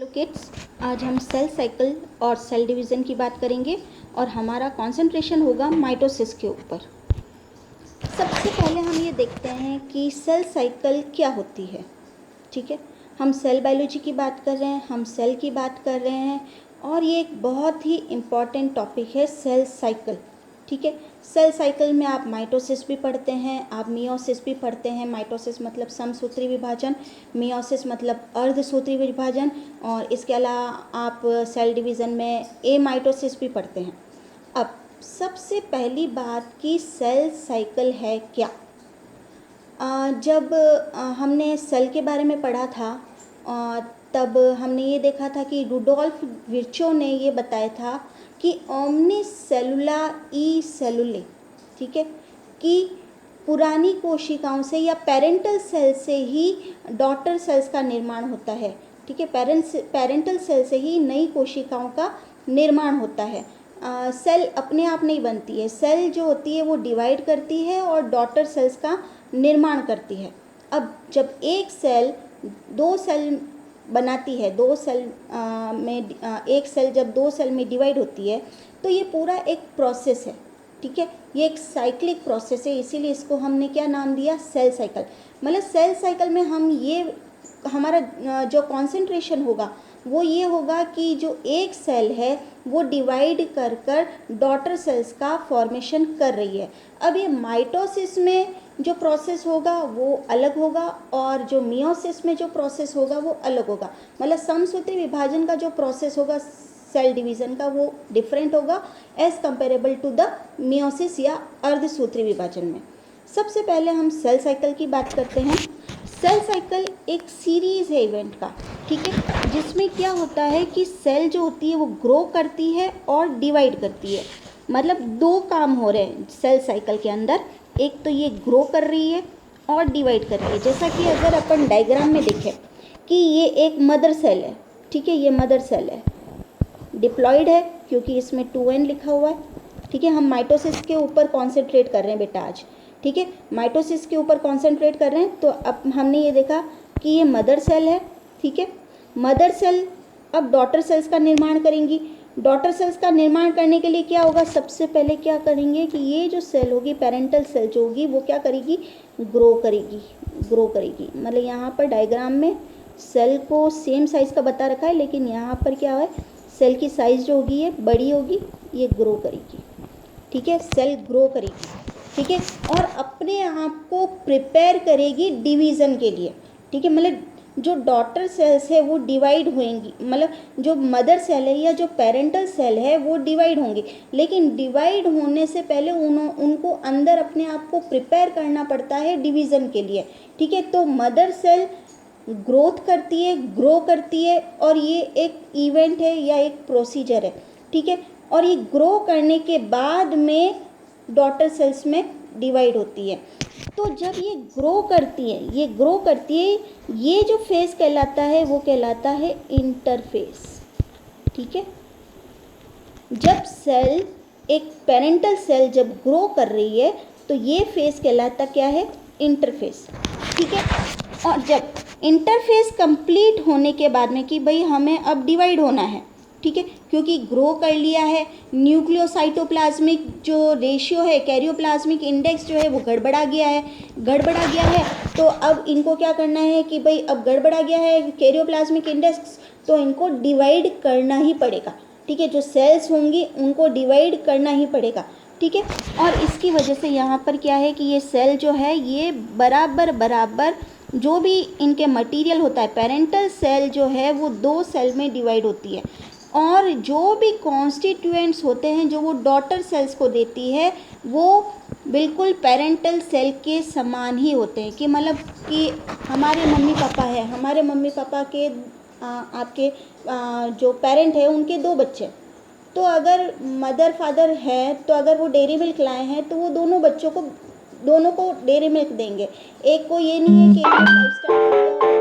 Hello kids, आज हम cell cycle और सेल डिवीज़न की बात करेंगे और हमारा कंसंट्रेशन होगा माइटोसिस के ऊपर। सबसे पहले हम ये देखते हैं कि सेल साइकिल क्या होती है। ठीक है, हम सेल बायोलॉजी की बात कर रहे हैं, हम सेल की बात कर रहे हैं और ये एक बहुत ही इम्पॉर्टेंट टॉपिक है सेल साइकिल। ठीक है, सेल साइकिल में आप माइटोसिस भी पढ़ते हैं, आप मियोसिस भी पढ़ते हैं। माइटोसिस मतलब समसूत्री विभाजन, मियोसिस मतलब अर्धसूत्री विभाजन, और इसके अलावा आप सेल डिवीज़न में एमाइटोसिस भी पढ़ते हैं। अब सबसे पहली बात कि सेल साइकिल है क्या। जब हमने सेल के बारे में पढ़ा था तब हमने ये देखा था कि रुडोल्फ विर्चो ने ये बताया था कि ओमनी सेलुला ई सेलुले, ठीक है, कि पुरानी कोशिकाओं से या पेरेंटल सेल से ही डॉटर सेल्स का निर्माण होता है। ठीक है, पेरेंटल सेल से ही नई कोशिकाओं का निर्माण होता है। सेल अपने आप नहीं बनती है, सेल जो होती है वो डिवाइड करती है और डॉटर सेल्स का निर्माण करती है। अब जब एक सेल दो सेल बनाती है, दो सेल में एक सेल जब दो सेल में डिवाइड होती है तो ये पूरा एक प्रोसेस है। ठीक है, ये एक साइक्लिक प्रोसेस है, इसीलिए इसको हमने क्या नाम दिया, सेल साइकिल। मतलब सेल साइकिल में हम ये हमारा जो कॉन्सेंट्रेशन होगा वो ये होगा कि जो एक सेल है वो डिवाइड कर कर डॉटर सेल्स का फॉर्मेशन कर रही है। अब ये माइटोसिस में जो प्रोसेस होगा वो अलग होगा और जो मियोसिस में जो प्रोसेस होगा वो अलग होगा। मतलब समसूत्री विभाजन का जो प्रोसेस होगा सेल डिवीज़न का वो डिफरेंट होगा as comparable to the meiosis या अर्धसूत्री विभाजन में। सबसे पहले हम सेल साइकिल की बात करते हैं। सेल साइकिल एक सीरीज़ है इवेंट का, ठीक है, जिसमें क्या होता है कि सेल जो होती है वो ग्रो करती है और डिवाइड करती है। मतलब दो काम हो रहे हैं सेल साइकिल के अंदर, एक तो ये ग्रो कर रही है और डिवाइड कर रही है। जैसा कि अगर अपन डायग्राम में देखें कि ये एक मदर सेल है, ठीक है, ये मदर सेल है, डिप्लॉयड है क्योंकि इसमें 2n लिखा हुआ है। ठीक है, हम माइटोसिस के ऊपर कॉन्सेंट्रेट कर रहे हैं बेटा आज। ठीक है, माइटोसिस के ऊपर कॉन्सेंट्रेट कर रहे हैं। तो अब हमने ये देखा कि ये मदर सेल है। ठीक है, मदर सेल अब डॉटर सेल्स का निर्माण करेंगी। डॉटर सेल्स का निर्माण करने के लिए क्या होगा, सबसे पहले क्या करेंगे कि ये जो सेल होगी, पेरेंटल सेल जो होगी, वो क्या करेगी, ग्रो करेगी, ग्रो करेगी। मतलब यहाँ पर डायग्राम में सेल को सेम साइज़ का बता रखा है, लेकिन यहाँ पर क्या है, सेल की साइज़ जो होगी ये बड़ी होगी, ये ग्रो करेगी। ठीक है, सेल ग्रो करेगी। ठीक है, और अपने आप को प्रिपेयर करेगी डिवीज़न के लिए। ठीक है, मतलब जो डॉटर सेल्स है वो डिवाइड होंगी, मतलब जो मदर सेल है या जो पेरेंटल सेल है वो डिवाइड होंगी, लेकिन डिवाइड होने से पहले उनको अंदर अपने आप को प्रिपेयर करना पड़ता है डिवीज़न के लिए। ठीक है, तो मदर सेल ग्रोथ करती है, ग्रो करती है, और ये एक इवेंट है या एक प्रोसीजर है। ठीक है, और ये ग्रो करने के बाद में डॉटर सेल्स में डिवाइड होती है। तो जब ये ग्रो करती है, ये ग्रो करती है, ये जो फेज कहलाता है वो कहलाता है इंटरफेस। ठीक है, जब सेल, एक पेरेंटल सेल जब ग्रो कर रही है तो ये फेज कहलाता क्या है, इंटरफेस। ठीक है, और जब इंटरफेस कंप्लीट होने के बाद में कि भाई हमें अब डिवाइड होना है, ठीक है, क्योंकि ग्रो कर लिया है, न्यूक्लियोसाइटोप्लाज्मिक जो रेशियो है, कैरियोप्लाज्मिक इंडेक्स जो है वो गड़बड़ा गया है, तो अब इनको क्या करना है कि भाई अब गड़बड़ा गया है कैरियोप्लाज्मिक इंडेक्स, तो इनको डिवाइड करना ही पड़ेगा। ठीक है, जो सेल्स होंगी उनको डिवाइड करना ही पड़ेगा। ठीक है, और इसकी वजह से यहाँ पर क्या है कि ये सेल जो है ये बराबर बराबर जो भी इनके मटेरियल होता है, पेरेंटल सेल जो है वो दो सेल में डिवाइड होती है, और जो भी कॉन्स्टिट्यूएंट्स होते हैं जो वो डॉटर सेल्स को देती है वो बिल्कुल पेरेंटल सेल के समान ही होते हैं। कि मतलब कि हमारे मम्मी पापा है, हमारे मम्मी पापा के आपके जो पेरेंट है उनके दो बच्चे, तो अगर मदर फादर है तो अगर वो डेयरी मिल्क लाए हैं तो वो दोनों को डेयरी मिल्क देंगे। एक को ये नहीं है कि 5 स्टार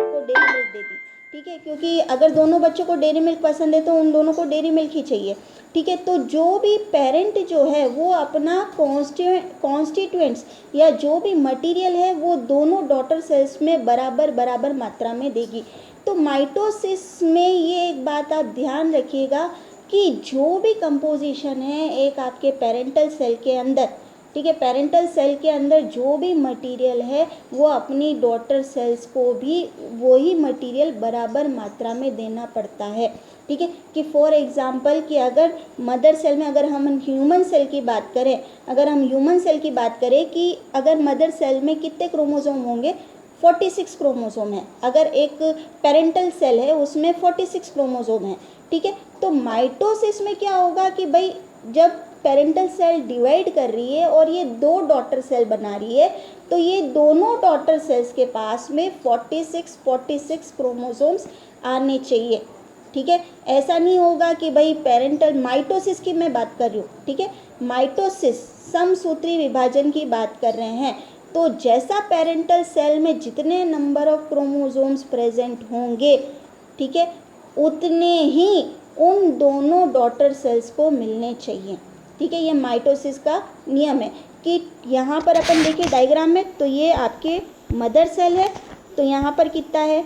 को डेयरी मिल्क दे दी। ठीक है, क्योंकि अगर दोनों बच्चों को डेयरी मिल्क पसंद है तो उन दोनों को डेयरी मिल्क ही चाहिए। ठीक है, तो जो भी पेरेंट जो है वो अपना कॉन्स्टिट्यूएंट्स या जो भी मटेरियल है वो दोनों डॉटर सेल्स में बराबर बराबर मात्रा में देगी। तो माइटोसिस में ये एक बात आप ध्यान रखिएगा कि जो भी कंपोजिशन है एक आपके पेरेंटल सेल के अंदर, ठीक है, पेरेंटल सेल के अंदर जो भी मटेरियल है वो अपनी डॉटर सेल्स को भी वही मटेरियल बराबर मात्रा में देना पड़ता है, ठीक है। कि फॉर एग्जांपल कि अगर मदर सेल में, अगर हम ह्यूमन सेल की बात करें, अगर हम ह्यूमन सेल की बात करें कि अगर मदर सेल में कितने क्रोमोसोम होंगे, 46 क्रोमोसोम है। अगर एक पेरेंटल सेल है उसमें 46 क्रोमोसोम है, ठीक है। तो माइटोसिस में क्या होगा कि भाई जब पेरेंटल सेल डिवाइड कर रही है और ये दो डॉटर सेल बना रही है, तो ये दोनों डॉटर सेल्स के पास में 46 क्रोमोसोम्स आने चाहिए, ठीक है। ऐसा नहीं होगा कि भाई पेरेंटल, माइटोसिस की मैं बात कर रही हूँ, ठीक है, माइटोसिस समसूत्री विभाजन की बात कर रहे हैं। तो जैसा पेरेंटल सेल में जितने नंबर ऑफ क्रोमोसोम्स प्रेजेंट होंगे, ठीक है, उतने ही उन दोनों डॉटर सेल्स को मिलने चाहिए, ठीक है। ये माइटोसिस का नियम है कि यहाँ पर अपन देखिए डायग्राम में, तो ये आपके मदर सेल है, तो यहाँ पर कितना है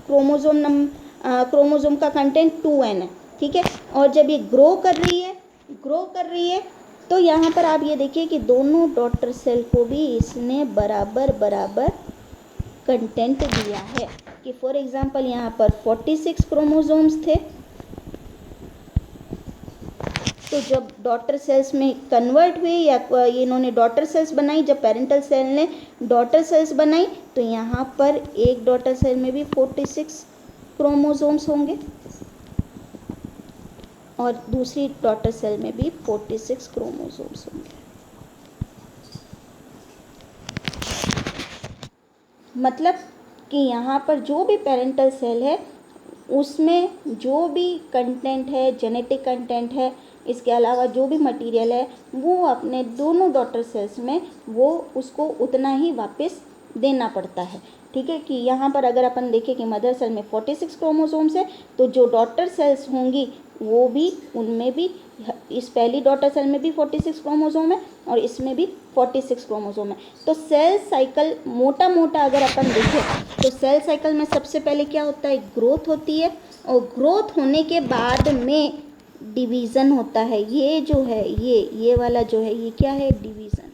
क्रोमोसोम का कंटेंट 2n है, ठीक है। और जब ये ग्रो कर रही है तो यहाँ पर आप ये देखिए कि दोनों डॉटर सेल को भी इसने बराबर कंटेंट दिया है। कि फॉर एग्जांपल यहाँ पर 46 क्रोमोसोम्स थे, तो जब डॉटर सेल्स में कन्वर्ट हुए या इन्होंने डॉटर सेल्स बनाई, जब पेरेंटल सेल ने डॉटर सेल्स बनाई, तो यहाँ पर एक डॉटर सेल में भी 46 क्रोमोसोम्स होंगे और दूसरी डॉटर सेल में भी 46 क्रोमोसोम्स होंगे। मतलब कि यहाँ पर जो भी पेरेंटल सेल है उसमें जो भी कंटेंट है, जेनेटिक कंटेंट है, इसके अलावा जो भी मटेरियल है वो अपने दोनों डॉटर सेल्स में वो उसको उतना ही वापस देना पड़ता है, ठीक है। कि यहाँ पर अगर अपन देखें कि मदर सेल में 46 क्रोमोसोम्स है, तो जो डॉटर सेल्स होंगी वो भी, उनमें भी, इस पहली डॉटर सेल में भी 46 क्रोमोसोम है और इसमें भी 46 क्रोमोसोम है। तो सेल साइकिल मोटा अगर अपन देखें तो सेल साइकिल में सबसे पहले क्या होता है, ग्रोथ होती है, और ग्रोथ होने के बाद में डिवीज़न होता है। ये जो है ये वाला जो है ये क्या है, डिवीज़न,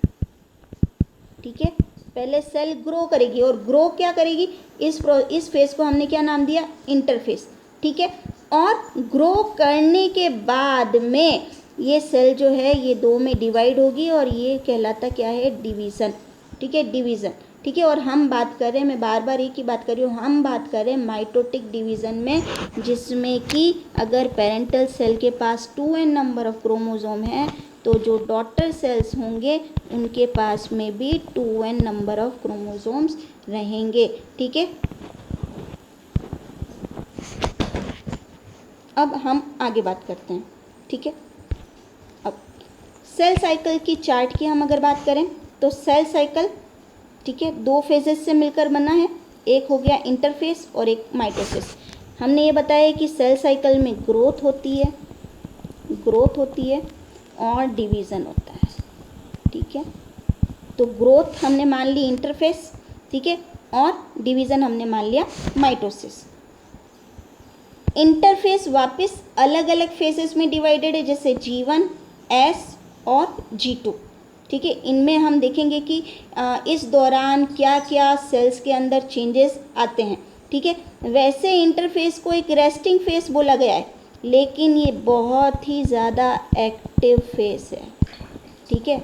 ठीक है। पहले सेल ग्रो करेगी और ग्रो क्या करेगी, इस फेस को हमने क्या नाम दिया, इंटरफेस, ठीक है। और ग्रो करने के बाद में ये सेल जो है ये दो में डिवाइड होगी और ये कहलाता क्या है, डिवीज़न, ठीक है, डिवीज़न, ठीक है। और हम बात कर रहे हैं, मैं बार एक ही बात कर रही हूँ, हम बात कर रहे हैं माइटोटिक डिवीज़न में, जिसमें कि अगर पेरेंटल सेल के पास 2n नंबर ऑफ क्रोमोसोम है तो जो डॉटर सेल्स होंगे उनके पास में भी 2n नंबर ऑफ क्रोमोसोम्स रहेंगे, ठीक है। अब हम आगे बात करते हैं, ठीक है। अब सेल साइकिल की चार्ट की हम अगर बात करें तो सेल साइकिल, ठीक है, दो फेजेस से मिलकर बना है, एक हो गया इंटरफेस और एक माइटोसिस। हमने ये बताया कि सेल साइकिल में ग्रोथ होती है और डिवीज़न होता है, ठीक है। तो ग्रोथ हमने मान ली इंटरफेस, ठीक है, और डिवीज़न हमने मान लिया माइटोसिस। इंटरफेस वापस अलग अलग फेजेस में डिवाइडेड है, जैसे G1, S और G2, ठीक है। इनमें हम देखेंगे कि इस दौरान क्या क्या सेल्स के अंदर चेंजेस आते हैं, ठीक है। वैसे इंटरफेस को एक रेस्टिंग फेस बोला गया है, लेकिन ये बहुत ही ज़्यादा एक्टिव फेस है, ठीक है।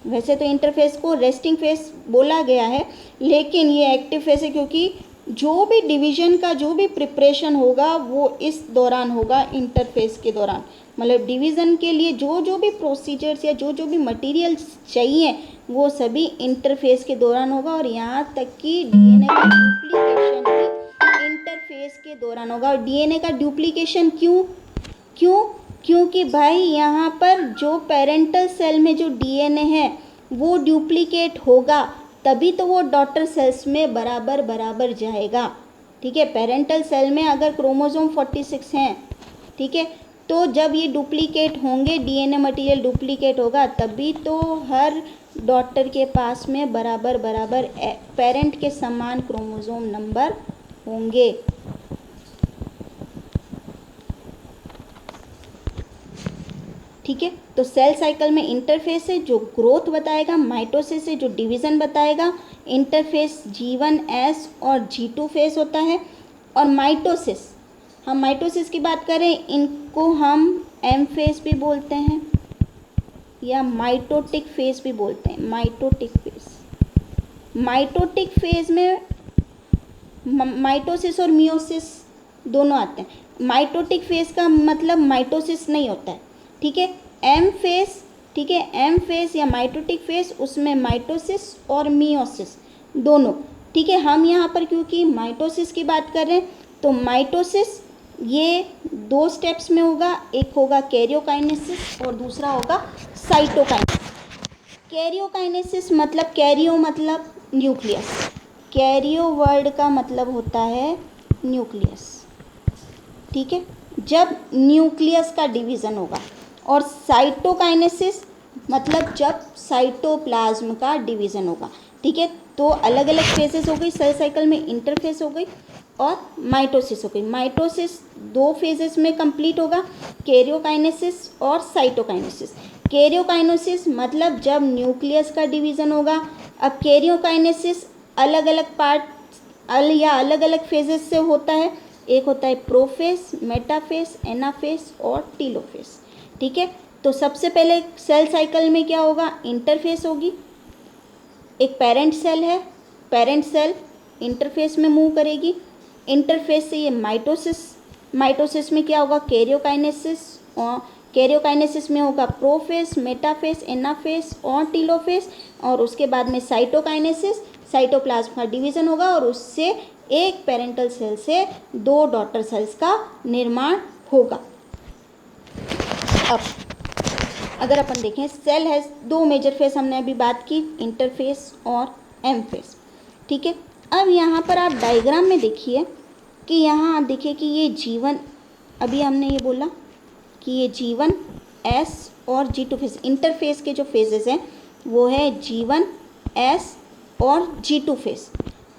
वैसे तो इंटरफेस को रेस्टिंग फेस बोला गया है, लेकिन ये एक्टिव फेस है क्योंकि जो भी डिवीज़न का जो भी प्रिपरेशन होगा वो इस दौरान होगा, इंटरफेस के दौरान। मतलब डिवीज़न के लिए जो भी प्रोसीजर्स या जो भी मटेरियल्स चाहिए वो सभी इंटरफेस के दौरान होगा, और यहाँ तक कि डीएनए का डुप्लीकेशन भी इंटरफेस के दौरान होगा। और डीएनए का डुप्लीकेशन क्योंकि भाई यहाँ पर जो पेरेंटल सेल में जो डीएनए है वो डुप्लीकेट होगा, तभी तो वो डॉटर सेल्स में बराबर जाएगा, ठीक है। पेरेंटल सेल में अगर क्रोमोसोम 46 हैं, ठीक है, तो जब ये डुप्लीकेट होंगे, डीएनए मटेरियल डुप्लीकेट होगा, तभी तो हर डॉटर के पास में बराबर पेरेंट के समान क्रोमोसोम नंबर होंगे। ठीक है। तो सेल साइकिल में इंटरफेस है जो ग्रोथ बताएगा, माइटोसिस है जो डिवीज़न बताएगा, इंटरफेस G1S और G2 फेस होता है, और माइटोसिस, हम माइटोसिस की बात करें, इनको हम M फेस भी बोलते हैं या माइटोटिक फेस भी बोलते हैं, माइटोटिक फेस। माइटोटिक फेज में माइटोसिस और मियोसिस दोनों आते हैं। माइटोटिक फेज का मतलब माइटोसिस नहीं होता है, ठीक है। एम फेज, ठीक है, एम फेज या माइटोटिक फेज, उसमें माइटोसिस और मियोसिस दोनों, ठीक है। हम यहाँ पर क्योंकि माइटोसिस की बात कर रहे हैं, तो माइटोसिस ये 2 स्टेप्स में होगा, एक होगा कैरियोकाइनेसिस और दूसरा होगा साइटोकाइनेसिस। कैरियोकाइनेसिस मतलब, कैरियो मतलब न्यूक्लियस, कैरियो वर्ड का मतलब होता है न्यूक्लियस, ठीक है, जब न्यूक्लियस का डिवीज़न होगा। और साइटोकाइनेसिस मतलब जब साइटोप्लाज्म का डिवीज़न होगा, ठीक है। तो अलग अलग फेजेस हो गई सेल साइकिल में, इंटरफेस हो गई और माइटोसिस हो गई। माइटोसिस 2 फेजेस में कंप्लीट होगा, कैरियोकाइनेसिस और साइटोकाइनेसिस। कैरियोकाइनेसिस मतलब जब न्यूक्लियस का डिवीज़न होगा। अब कैरियोकाइनेसिस अलग अलग पार्ट या अलग अलग फेजेस से होता है, एक होता है प्रोफेस, मेटाफेस, एनाफेस और टीलोफेस, ठीक है। तो सबसे पहले सेल साइकिल में क्या होगा, इंटरफेस होगी, एक पेरेंट सेल है, पेरेंट सेल इंटरफेस में मूव करेगी, इंटरफेस से ये माइटोसिस, माइटोसिस में क्या होगा, कैरियोकाइनेसिस, और कैरियोकाइनेसिस में होगा प्रोफेस, मेटाफेस, एनाफेस और टीलोफेस, और उसके बाद में साइटोकाइनेसिस, साइटोप्लाज्म का डिवीज़न होगा और उससे एक पेरेंटल सेल से 2 डॉटर सेल्स का निर्माण होगा। अब अगर अपन देखें, सेल है 2 मेजर फेस, हमने अभी बात की, इंटरफेस और एम फेस, ठीक है। अब यहाँ पर आप डायग्राम में देखिए कि यहाँ आप देखिए कि ये G1, अभी हमने ये बोला कि ये G1S और G2 फेस, इंटरफेस के जो फेजेस हैं वो है G1S और G2 फेस,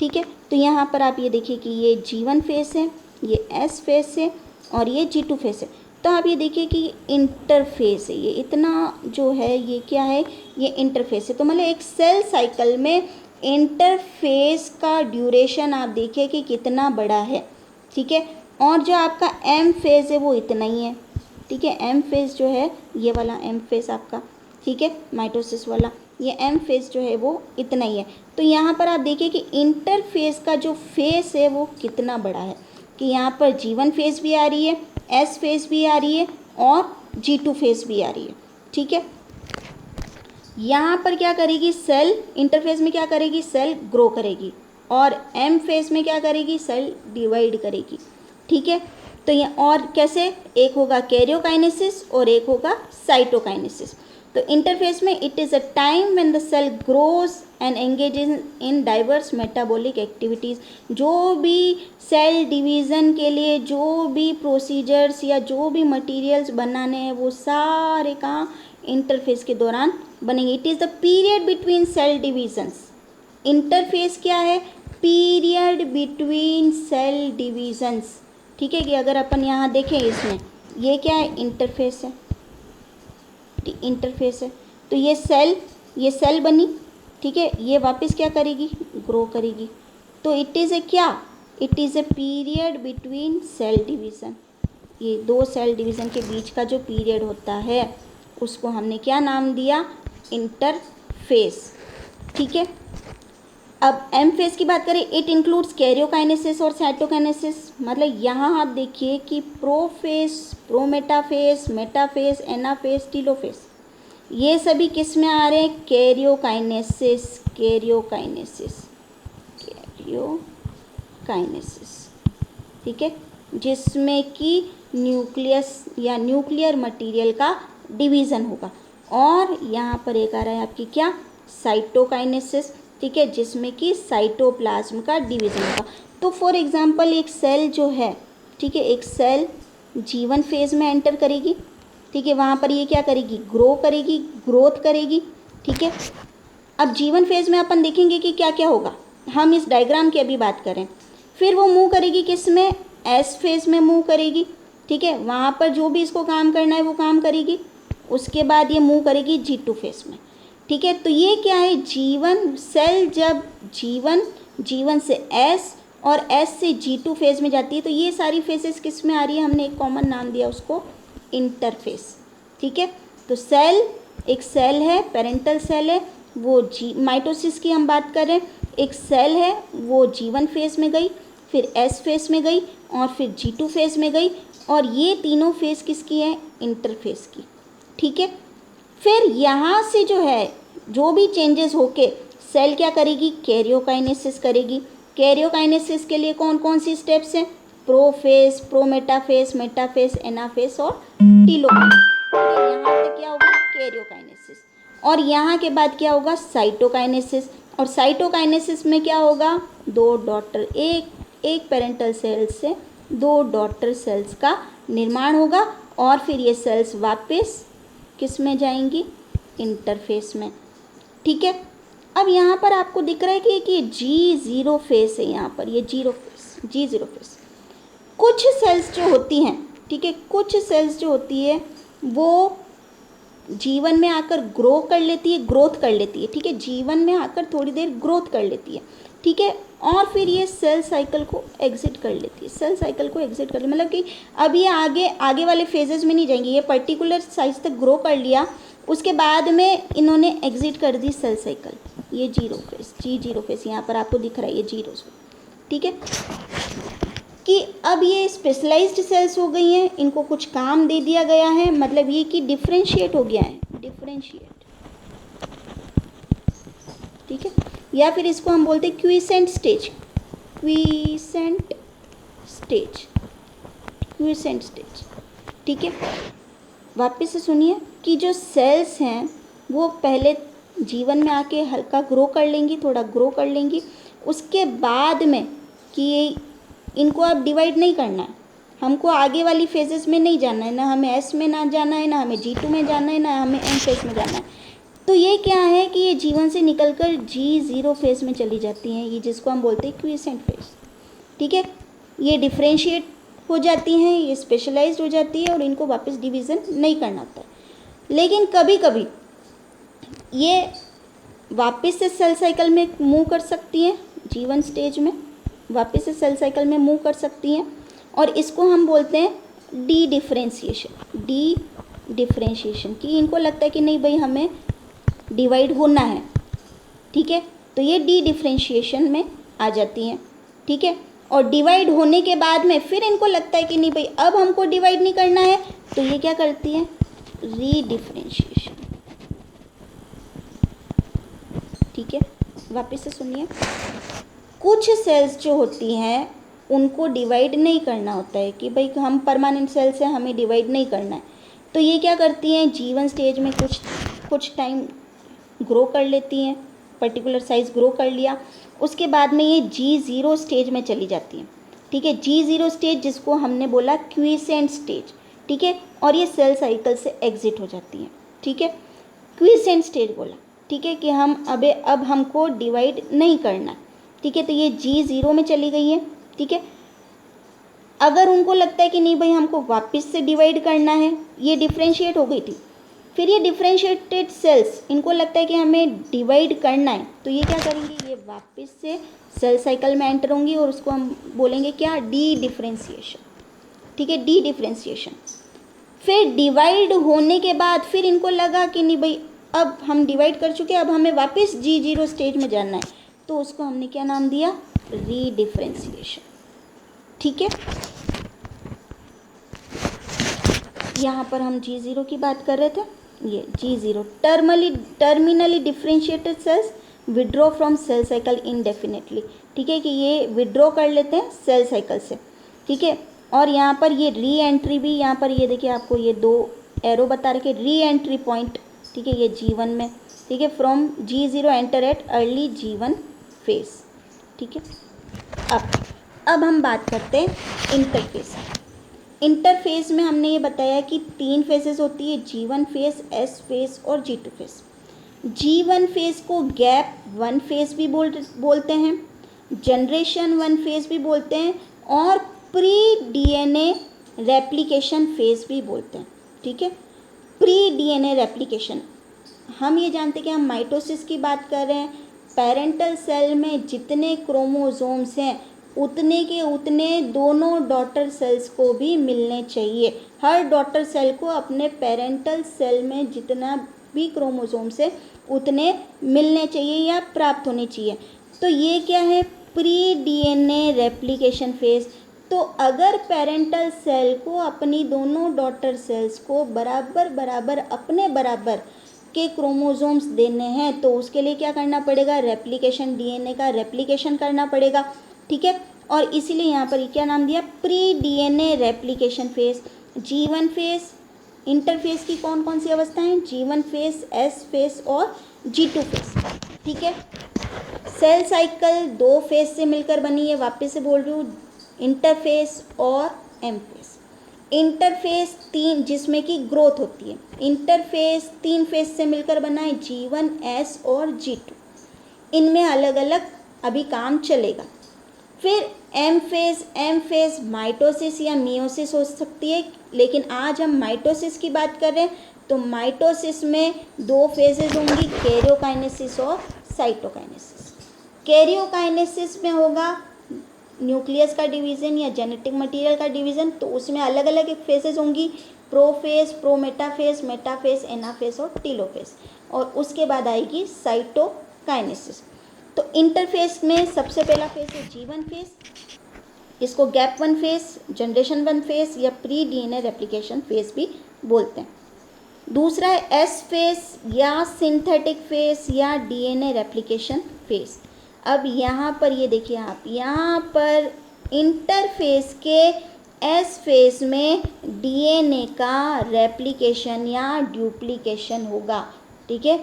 ठीक है। तो यहाँ पर आप ये देखिए कि ये G1 फेस है, ये S फेस है और ये G2 फेस है। तो आप ये देखिए कि इंटरफेस है, ये इतना जो है ये क्या है, ये इंटरफेस है। तो मतलब एक सेल साइकिल में इंटरफेस का ड्यूरेशन आप देखिए कि कितना बड़ा है, ठीक है। और जो आपका एम फेज है वो इतना ही है, ठीक है। एम फेज जो है ये वाला एम फेज आपका, ठीक है, माइटोसिस वाला, ये एम फेज जो है वो इतना ही है। तो यहाँ पर आप देखिए कि इंटरफेस का जो फेस है वो कितना बड़ा है, कि यहाँ पर G1 फेज भी आ रही है, S फेज भी आ रही है और G2 फेज भी आ रही है, ठीक है। यहाँ पर क्या करेगी सेल, इंटरफेस में क्या करेगी, सेल ग्रो करेगी, और एम फेज में क्या करेगी, सेल डिवाइड करेगी, ठीक है। तो ये और कैसे, एक होगा कैरियोकाइनेसिस और एक होगा साइटोकाइनेसिस। तो इंटरफेस में it is a time when the cell grows and engages in diverse metabolic activities. जो भी सेल डिवीज़न के लिए जो भी प्रोसीजर्स या जो भी मटेरियल्स बनाने हैं वो सारे काम इंटरफेस के दौरान बनेंगे। It is the period between cell divisions. Interface क्या है, पीरियड बिटवीन सेल डिवीजन्स, ठीक है। कि अगर अपन यहाँ देखें इसमें, ये क्या है, इंटरफेस है, इंटरफेस है। तो ये सेल बनी, ठीक है, ये वापस क्या करेगी, ग्रो करेगी। तो इट इज़ ए क्या, it is a period between cell division. ये 2 सेल डिवीज़न के बीच का जो पीरियड होता है उसको हमने क्या नाम दिया, इंटरफेस, ठीक है। अब एम फेस की बात करें, इट इंक्लूड्स कैरियोकाइनेसिस और साइटोकाइनेसिस। मतलब यहाँ आप देखिए कि प्रोफेस, प्रोमेटाफेस, मेटाफेस, एनाफेस, टीलोफेस, ये सभी किस में आ रहे हैं, कैरियोकाइनेसिस, कैरियोकाइनेसिस, कैरियोकाइनेसिस, ठीक है, जिसमें कि न्यूक्लियस या न्यूक्लियर मटेरियल का डिवीज़न होगा। और यहाँ पर एक आ रहा है आपकी क्या, साइटोकाइनेसिस, ठीक है, जिसमें कि साइटोप्लाज्म का डिवीज़न होगा। तो फॉर एग्जांपल एक सेल जो है, ठीक है, एक सेल G1 फेज में एंटर करेगी, ठीक है, वहाँ पर ये क्या करेगी, ग्रो करेगी, ग्रोथ करेगी, ठीक है। अब G1 फेज में अपन देखेंगे कि क्या क्या होगा, हम इस डायग्राम की अभी बात करें। फिर वो मूव करेगी किस में, S फेज में मूव करेगी, ठीक है, वहाँ पर जो भी इसको काम करना है वो काम करेगी। उसके बाद ये मूव करेगी G2 फेस में, ठीक है। तो ये क्या है, G1 सेल जब G1 से S और S से G2 फेज में जाती है तो ये सारी फेजेस किस में आ रही है, हमने एक कॉमन नाम दिया उसको इंटरफेस, ठीक है। तो सेल, एक सेल है, पेरेंटल सेल है, वो माइटोसिस की हम बात कर रहे हैं, एक सेल है वो G1 फेज में गई, फिर S फेज में गई और फिर G2 फेज में गई, और ये तीनों फेज किसकी है, इंटरफेस की, ठीक है। फिर यहाँ से जो है जो भी चेंजेस होके सेल क्या करेगी, कैरियोकाइनेसिस करेगी। कैरियोकाइनेसिस के लिए कौन कौन सी स्टेप्स हैं, प्रोफेस, प्रोमेटाफेस, मेटाफेस, एनाफेस और टीलोफेस। यहाँ पे क्या होगा, कैरियोकाइनेसिस, और यहाँ के बाद क्या होगा, साइटोकाइनेसिस। और साइटोकाइनेसिस में क्या होगा, दो डॉटर, एक पेरेंटल सेल से दो डॉटर सेल्स का निर्माण होगा, और फिर ये सेल्स वापस किस में जाएंगी, इंटरफेस में, ठीक है। अब यहाँ पर आपको दिख रहा है कि G0 फेस है, यहाँ पर ये G0 फेस। कुछ सेल्स जो होती हैं, ठीक है, कुछ सेल्स जो होती है वो जीवन में आकर ग्रोथ कर लेती है, ठीक है, जीवन में आकर थोड़ी देर ग्रोथ कर लेती है, ठीक है, और फिर ये सेल साइकिल को एग्जिट कर लेती है, मतलब कि अब ये आगे वाले फेजेस में नहीं जाएंगी, ये पर्टिकुलर साइज तक ग्रो कर लिया, उसके बाद में इन्होंने एग्जिट कर दी सेल साइकिल, ये G0 फेस यहाँ पर आपको दिख रहा है, ये G0, ठीक है, कि अब ये स्पेशलाइज्ड सेल्स हो गई हैं, इनको कुछ काम दे दिया गया है, मतलब ये कि डिफरेंशिएट हो गया है, ठीक है, या फिर इसको हम बोलते हैं क्विसेंट स्टेज, ठीक है। वापस से सुनिए कि जो सेल्स हैं वो पहले जीवन में आके हल्का थोड़ा ग्रो कर लेंगी, उसके बाद में कि ये इनको अब डिवाइड नहीं करना है, हमको आगे वाली फेजेस में नहीं जाना है, ना हमें S में ना जाना है, ना हमें G2 में जाना है, ना हमें M फेज में जाना है। तो ये क्या है कि ये जीवन से निकलकर G0 फेज में चली जाती हैं, ये जिसको हम बोलते हैं क्विसेंट फेज, ठीक है। ये डिफ्रेंशिएट हो जाती हैं, ये स्पेशलाइज्ड हो जाती है और इनको वापस डिवीज़न नहीं करना होता है। लेकिन कभी कभी ये वापस से सेल साइकिल में मूव कर सकती हैं, G1 स्टेज में वापस से सेल साइकिल में मूव कर सकती हैं, और इसको हम बोलते हैं डी डिफ्रेंशिएशन, कि इनको लगता है कि नहीं भाई हमें डिवाइड होना है, ठीक है, तो ये डी डिफ्रेंशिएशन में आ जाती हैं, ठीक है। और डिवाइड होने के बाद में फिर इनको लगता है कि नहीं भाई अब हमको डिवाइड नहीं करना है, तो ये क्या करती हैं, रीडिफ्रेंशिएशन, ठीक है। वापस से सुनिए, कुछ सेल्स जो होती हैं उनको डिवाइड नहीं करना होता है कि भाई हम परमानेंट सेल्स हैं, हमें डिवाइड नहीं करना है, तो ये क्या करती हैं, G1 स्टेज में कुछ टाइम ग्रो कर लेती हैं, पर्टिकुलर साइज ग्रो कर लिया, उसके बाद में ये G0 स्टेज में चली जाती हैं, ठीक है। G0 स्टेज जिसको हमने बोला क्विसेंट स्टेज, ठीक है, और ये सेल साइकिल से एग्जिट हो जाती हैं, ठीक है, क्विसेंट स्टेज बोला, ठीक है, कि हम अब हमको डिवाइड नहीं करना, ठीक है, तो ये G0 में चली गई है, ठीक है। अगर उनको लगता है कि नहीं भाई हमको वापस से डिवाइड करना है, ये डिफ्रेंशिएट हो गई थी, फिर ये डिफ्रेंशिएटेड सेल्स इनको लगता है कि हमें डिवाइड करना है, तो ये क्या करेंगे, ये वापस से सेल साइकिल में एंटर होंगी और उसको हम बोलेंगे क्या, डी डिफ्रेंशिएशन, ठीक है, डी डिफ्रेंशिएशन। फिर डिवाइड होने के बाद फिर इनको लगा कि नहीं भाई अब हम डिवाइड कर चुके हैं, अब हमें वापस G0 स्टेज में जाना है, तो उसको हमने क्या नाम दिया, रीडिफ्रेंशिएशन, ठीक है। यहाँ पर हम G0 की बात कर रहे थे, ये G0 terminally differentiated cells withdraw from cell cycle indefinitely, ठीक है, कि ये विड्रॉ कर लेते हैं सेल साइकिल से, ठीक है। और यहाँ पर ये री एंट्री भी, यहाँ पर ये देखिए आपको ये दो एरो बता रखे, री एंट्री पॉइंट, ठीक है, ये G1 में, ठीक है, from G0 enter at early G1 phase, ठीक है। अब हम बात करते हैं इंटरफेस। इंटरफेस में हमने ये बताया कि 3 फेजेस होती है, G1 फेज, S फेज और G2 फेज। G1 फेज को गैप 1 फेज भी बोलते हैं, जनरेशन 1 फेज भी बोलते हैं, और प्री DNA रेप्लिकेशन फेज भी बोलते हैं, ठीक है। Pre DNA replication. हम ये जानते हैं कि हम माइटोसिस की बात कर रहे हैं। पेरेंटल सेल में जितने क्रोमोसोम्स हैं उतने के उतने दोनों डॉटर सेल्स को भी मिलने चाहिए। हर डॉटर सेल को अपने पेरेंटल सेल में जितना भी क्रोमोसोम्स है उतने मिलने चाहिए या प्राप्त होने चाहिए। तो ये क्या है, प्री डीएनए रेप्लिकेशन फेज। तो अगर पेरेंटल सेल को अपनी दोनों डॉटर सेल्स को बराबर बराबर अपने बराबर के क्रोमोसोम्स देने हैं तो उसके लिए क्या करना पड़ेगा, रेप्लिकेशन, डीएनए का रेप्लिकेशन करना पड़ेगा। ठीक है, और इसीलिए यहाँ पर क्या नाम दिया, pre DNA replication phase. G1 phase, interphase की कौन कौन सी अवस्थाएं, G1 फेज, S फेज और G2 फेज। ठीक है, सेल साइकिल 2 फेज से मिलकर बनी है, वापस से बोल रही हूँ, इंटरफेज और एम फेज। इंटरफेज 3 जिसमें कि ग्रोथ होती है, इंटरफेज 3 फेज से मिलकर बना है, G1, S और G2। इनमें अलग अलग अभी काम चलेगा। फिर एम फेज माइटोसिस या मियोसिस हो सकती है, लेकिन आज हम माइटोसिस की बात कर रहे हैं। तो माइटोसिस में 2 फेजेस होंगी, कैरियोकाइनेसिस और साइटोकाइनेसिस। कैरियोकाइनेसिस में होगा न्यूक्लियस का डिवीज़न या जेनेटिक मटेरियल का डिवीज़न, तो उसमें अलग अलग फेजेस होंगी, प्रोफेज, प्रोमेटाफेज, मेटाफेज, एनाफेज और टीलोफेज। और उसके बाद आएगी साइटोकाइनेसिस। तो इंटरफेज में सबसे पहला फेज है G1 फेज, इसको गैप 1 फेज, जनरेशन 1 फेज या प्री डीएनए रेप्लिकेशन फेज भी बोलते हैं। दूसरा है S फेज या सिंथेटिक फेज या डीएनए रेप्लिकेशन फेज। अब यहाँ पर ये देखिए आप, यहाँ पर इंटरफेज के S फेज में डीएनए का रेप्लिकेशन या डुप्लीकेशन होगा। ठीक है,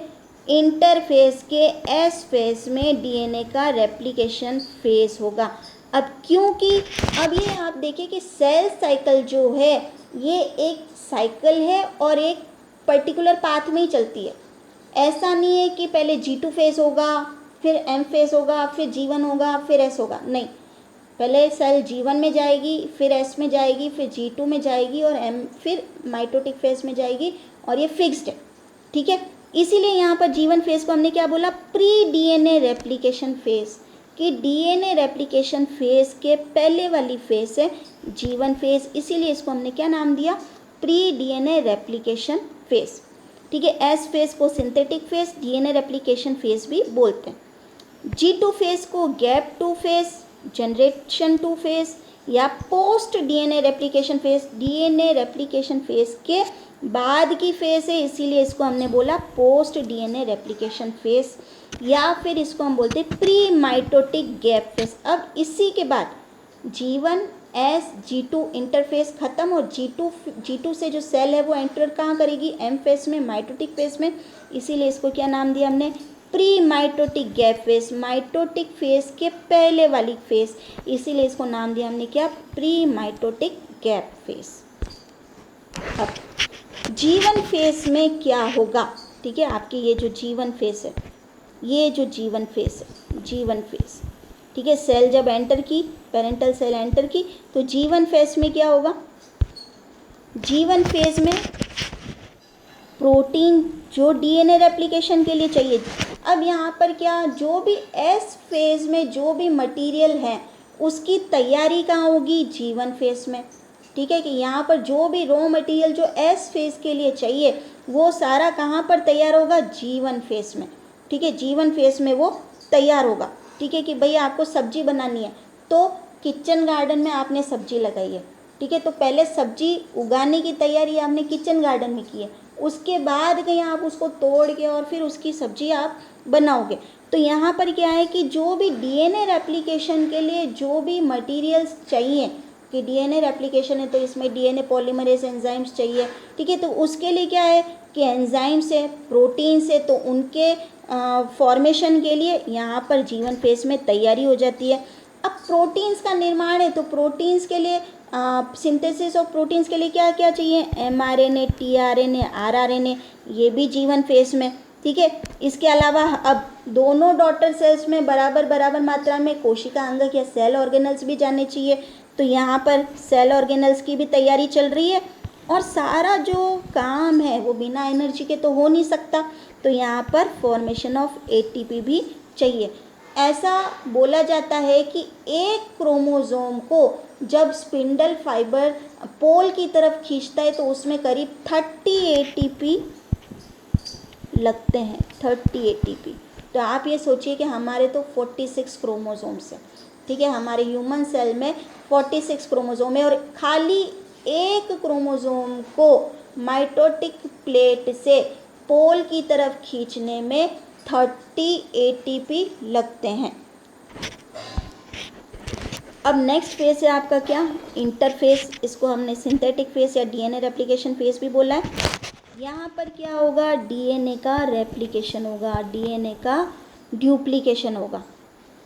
इंटरफेज के S फेज में डीएनए का रेप्लिकेशन फेज होगा। अब क्योंकि अब ये आप देखिए कि सेल साइकिल जो है ये एक साइकिल है और एक पर्टिकुलर पाथ में ही चलती है। ऐसा नहीं है कि पहले G2 फेज होगा, फिर M फेज होगा, फिर G1 होगा, फिर S होगा, नहीं। पहले सेल G1 में जाएगी, फिर S में जाएगी, फिर G2 में जाएगी और M फिर माइटोटिक फेज में जाएगी, और ये फिक्स्ड है। ठीक है, इसीलिए यहाँ पर G1 फेज को हमने क्या बोला, प्री डीएनए रेप्लिकेशन फेज, कि डीएनए रेप्लिकेशन फेज के पहले वाली फेज है G1 फेज, इसीलिए इसको हमने क्या नाम दिया, प्री डीएनए रेप्लिकेशन फेज। ठीक है, S फेज को synthetic phase, DNA replication phase भी बोलते हैं। G2 फेज को गैप 2 फेज, जनरेशन 2 फेज या post DNA replication phase. DNA replication phase के बाद की फेज है, इसीलिए इसको हमने बोला पोस्ट डीएनए रेप्लिकेशन फेज, या फिर इसको हम बोलते हैं प्री माइटोटिक गैप फेज। अब इसी के बाद G1 S G2 इंटरफेस खत्म, और G2 से जो सेल है वो एंटर कहाँ करेगी, M फेज में, माइटोटिक फेज में, इसीलिए इसको क्या नाम दिया हमने, pre mitotic gap phase, mitotic phase के पहले वाली फेज, इसीलिए इसको नाम दिया हमने क्या, प्री माइटोटिक गैप फेज। अब G1 फेज में क्या होगा, ठीक है, आपकी ये जो G1 फेज है, ये जो G1 फेज है, G1 फेज, ठीक है, सेल जब एंटर की, पेरेंटल सेल एंटर की, तो G1 फेज में क्या होगा, G1 फेज में प्रोटीन जो डीएनए रेप्लिकेशन के लिए चाहिए। अब यहाँ पर क्या, जो भी S फेज में जो भी मटेरियल है उसकी तैयारी कहाँ होगी, G1 फेज में। ठीक है, कि यहाँ पर जो भी रॉ मटेरियल जो S फेज के लिए चाहिए वो सारा कहाँ पर तैयार होगा, G1 फेज में। ठीक है, G1 फेज में वो तैयार होगा। ठीक है, कि भैया आपको सब्जी बनानी है, तो किचन गार्डन में आपने सब्जी लगाई है। ठीक है, तो पहले सब्जी उगाने की तैयारी आपने किचन गार्डन में की है, उसके बाद कहीं आप उसको तोड़ के और फिर उसकी सब्जी आप बनाओगे। तो यहाँ पर क्या है कि जो भी डीएनए रेप्लिकेशन के लिए जो भी मटेरियल्स चाहिए, कि डीएनए रेप्लिकेशन है तो इसमें डीएनए पॉलीमरेज एंजाइम्स चाहिए। ठीक है, तो उसके लिए क्या है कि एंजाइम्स है, प्रोटीन्स है, तो उनके फॉर्मेशन के लिए यहाँ पर G1 फेज में तैयारी हो जाती है। अब प्रोटीन्स का निर्माण है, तो प्रोटीन्स के लिए सिंथेसिस ऑफ प्रोटीन्स के लिए क्या क्या चाहिए, mRNA, tRNA, rRNA, ये भी G1 फेज में। ठीक है, इसके अलावा अब दोनों डॉटर सेल्स में बराबर बराबर मात्रा में कोशिका अंगक या सेल ऑर्गेनल्स भी जाने चाहिए, तो यहाँ पर सेल ऑर्गेनल्स की भी तैयारी चल रही है। और सारा जो काम है वो बिना एनर्जी के तो हो नहीं सकता, तो यहाँ पर फॉर्मेशन ऑफ एटीपी भी चाहिए। ऐसा बोला जाता है कि एक क्रोमोसोम को जब स्पिंडल फाइबर पोल की तरफ खींचता है तो उसमें करीब 30 एटीपी लगते हैं, 30 एटीपी। तो आप ये सोचिए कि हमारे तो 46 क्रोमोसोम्स हैं, ठीक है, हमारे ह्यूमन सेल में 46 क्रोमोसोम है और खाली एक क्रोमोसोम को माइटोटिक प्लेट से पोल की तरफ खींचने में 30 एटीपी लगते हैं। अब नेक्स्ट फेज है आपका क्या, इंटरफेस। इसको हमने सिंथेटिक फेज या डीएनए रेप्लिकेशन फेज भी बोला है। यहाँ पर क्या होगा, डीएनए का रेप्लिकेशन होगा, डीएनए का ड्यूप्लीकेशन होगा।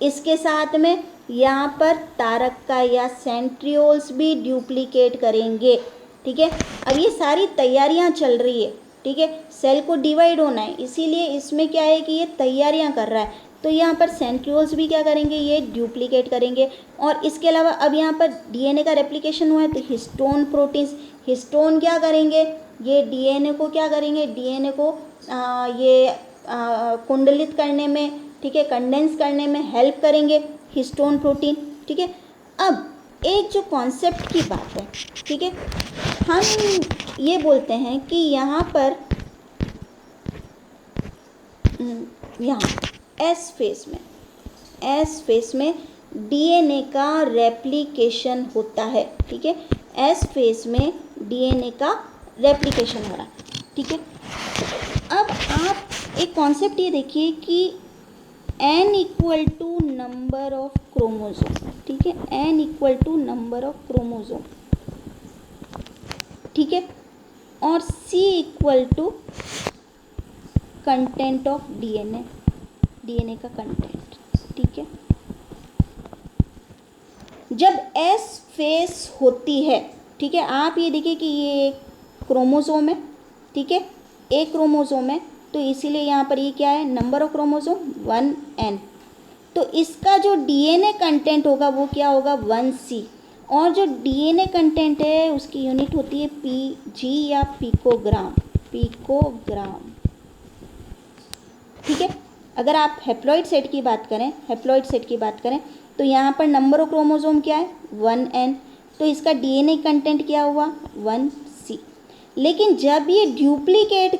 इसके साथ में यहाँ पर तारका या सेंट्रियोल्स भी ड्यूप्लीकेट करेंगे, ठीक है। अब ये सारी तैयारियाँ चल रही है, ठीक है, सेल को डिवाइड होना है, इसीलिए इसमें क्या है कि ये तैयारियाँ कर रहा है। तो यहाँ पर सेंट्रियोल्स भी क्या करेंगे, ये ड्यूप्लीकेट करेंगे। और इसके अलावा अब यहाँ पर डीएनए का रेप्लिकेशन हुआ है तो हिस्टोन प्रोटीन्स, हिस्टोन क्या करेंगे, ये डीएनए को क्या करेंगे, डीएनए को कुंडलित करने में, ठीक है, कंडेंस करने में हेल्प करेंगे हिस्टोन प्रोटीन, ठीक है। अब एक जो कॉन्सेप्ट की बात है, ठीक है, हम ये बोलते हैं कि यहाँ पर यहाँ एस फेस में डीएनए का रेप्लिकेशन होता है, ठीक है, एस फेस में डीएनए का रेप्लिकेशन हो रहा है, ठीक है। अब आप एक कॉन्सेप्ट ये देखिए कि n equal to number of chromosome, ठीक है, n equal to number of chromosome, ठीक है, और c equal to content of DNA, DNA का कंटेंट, ठीक है। जब एस फेस होती है, ठीक है, आप ये देखिए कि ये एक क्रोमोसोम है, ठीक है, एक क्रोमोसोम है, तो इसीलिए यहाँ पर ये क्या है, नंबर ऑफ क्रोमोसोम 1n। तो इसका जो डीएनए कंटेंट होगा वो क्या होगा, 1c। और जो डीएनए कंटेंट है उसकी यूनिट होती है pg या पिकोग्राम, पिकोग्राम, ठीक है। अगर आप हैप्लॉइड सेट की बात करें तो यहाँ पर नंबर ऑफ क्रोमोसोम क्या है, 1n, तो इसका डीएनए कंटेंट क्या हुआ, 1c। लेकिन जब ये ड्यूप्लीकेट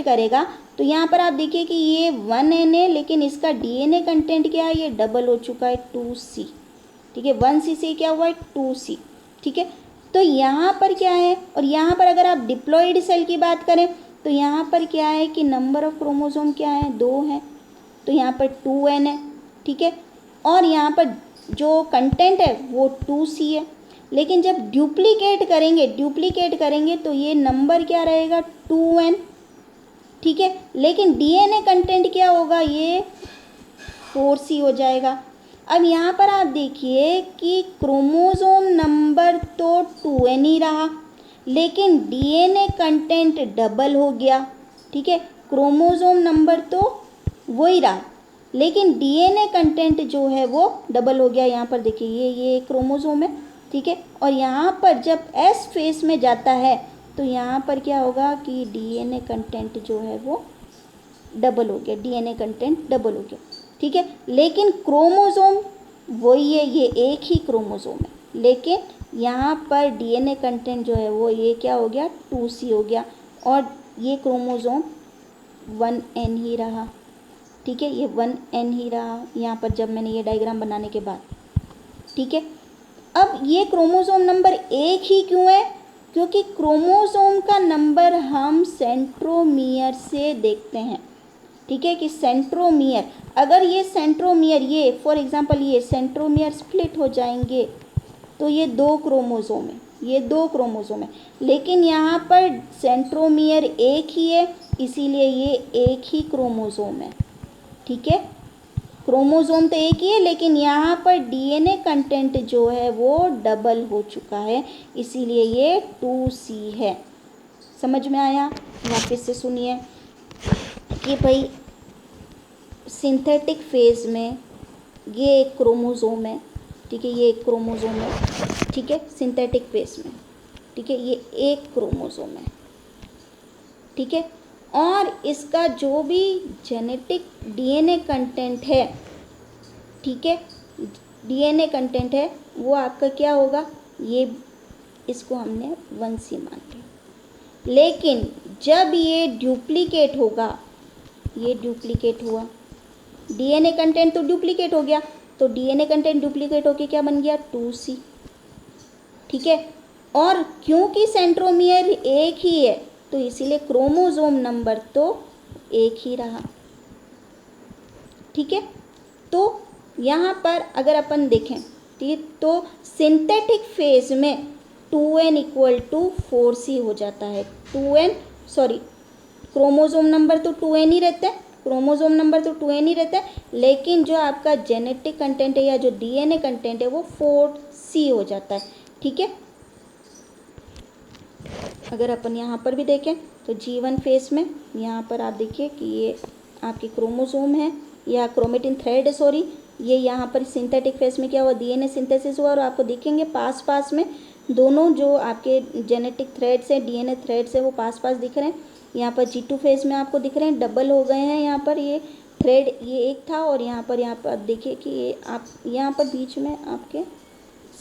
करेगा तो यहाँ पर आप देखिए कि ये 1n है, लेकिन इसका डीएनए कंटेंट क्या है, ये डबल हो चुका है, 2c, ठीक है, 1c से क्या हुआ है, 2c, ठीक है। तो यहाँ पर क्या है, और यहाँ पर अगर आप डिप्लॉइड सेल की बात करें तो यहाँ पर क्या है कि नंबर ऑफ क्रोमोसोम क्या है, 2 है, तो यहाँ पर 2n है, ठीक है, और यहाँ पर जो कंटेंट है वो 2c है। लेकिन जब ड्यूप्लीकेट करेंगे तो ये नंबर क्या रहेगा, 2n, ठीक है, लेकिन डीएनए कंटेंट क्या होगा, ये 4c हो जाएगा। अब यहाँ पर आप देखिए कि क्रोमोसोम नंबर तो 2n ही रहा, लेकिन डीएनए कंटेंट डबल हो गया, ठीक है, क्रोमोसोम नंबर तो वही रहा, लेकिन डीएनए कंटेंट जो है वो डबल हो गया। यहाँ पर देखिए ये क्रोमोसोम है, ठीक है, और यहाँ पर जब एस फेस में जाता है तो यहाँ पर क्या होगा कि डीएनए कंटेंट जो है वो डबल हो गया, डीएनए कंटेंट डबल हो गया, ठीक है, लेकिन क्रोमोसोम वही है, ये एक ही क्रोमोसोम है, लेकिन यहाँ पर डीएनए कंटेंट जो है वो ये क्या हो गया, 2c हो गया, और ये क्रोमोसोम 1n ही रहा, ठीक है, ये 1n ही रहा यहाँ पर जब मैंने ये डायग्राम बनाने के बाद, ठीक है। अब ये क्रोमोसोम नंबर 1 ही क्यों है, क्योंकि क्रोमोसोम का नंबर हम सेंट्रोमियर से देखते हैं, ठीक है, कि सेंट्रोमियर, अगर ये सेंट्रोमियर, ये फॉर एग्जांपल ये सेंट्रोमियर स्प्लिट हो जाएंगे तो ये 2 क्रोमोसोम है, ये 2 क्रोमोसोम है, लेकिन यहाँ पर सेंट्रोमियर एक ही है, इसीलिए ये एक ही क्रोमोसोम है, ठीक है, क्रोमोसोम तो एक ही है, लेकिन यहाँ पर डीएनए कंटेंट जो है वो डबल हो चुका है, इसीलिए ये 2c है। समझ में आया? वापस से सुनिए कि भाई सिंथेटिक फेज में ये एक क्रोमोसोम है, ठीक है, ये एक क्रोमोसोम है, ठीक है, सिंथेटिक फेज में, ठीक है, ये एक क्रोमोसोम है, ठीक है। और इसका जो भी जेनेटिक डीएनए कंटेंट है, ठीक है, डीएनए कंटेंट है वो आपका क्या होगा, ये इसको हमने 1C मान लिया। लेकिन जब ये डुप्लीकेट होगा, ये डुप्लीकेट हुआ, डीएनए कंटेंट तो डुप्लीकेट हो गया, तो डीएनए कंटेंट डुप्लीकेट होके क्या बन गया, 2C, ठीक है। और क्योंकि सेंट्रोमियर एक ही है तो इसीलिए क्रोमोसोम नंबर तो एक ही रहा, ठीक है। तो यहाँ पर अगर अपन देखें, ठीक, तो सिंथेटिक फेज में 2n = 4C हो जाता है। 2n सॉरी क्रोमोसोम नंबर तो 2n ही रहता है, क्रोमोसोम नंबर तो 2n ही रहता है, लेकिन जो आपका जेनेटिक कंटेंट है या जो डीएनए कंटेंट है वो 4C हो जाता है, ठीक है। अगर अपन यहाँ पर भी देखें तो G1 फेस में यहाँ पर आप देखिए कि ये आपके क्रोमोसोम है या क्रोमेटिन थ्रेड है, सॉरी, ये यहाँ पर सिंथेटिक फेस में क्या हुआ, डीएनए सिंथेसिस हुआ और आपको दिखेंगे पास पास में दोनों जो आपके जेनेटिक थ्रेड्स हैं, डीएनए थ्रेड्स है वो पास पास दिख रहे हैं। यहाँ पर G2 फेज में आपको दिख रहे हैं डबल हो गए हैं, यहाँ पर ये थ्रेड ये एक था और यहाँ पर देखिए कि ये आप यहाँ पर बीच में आपके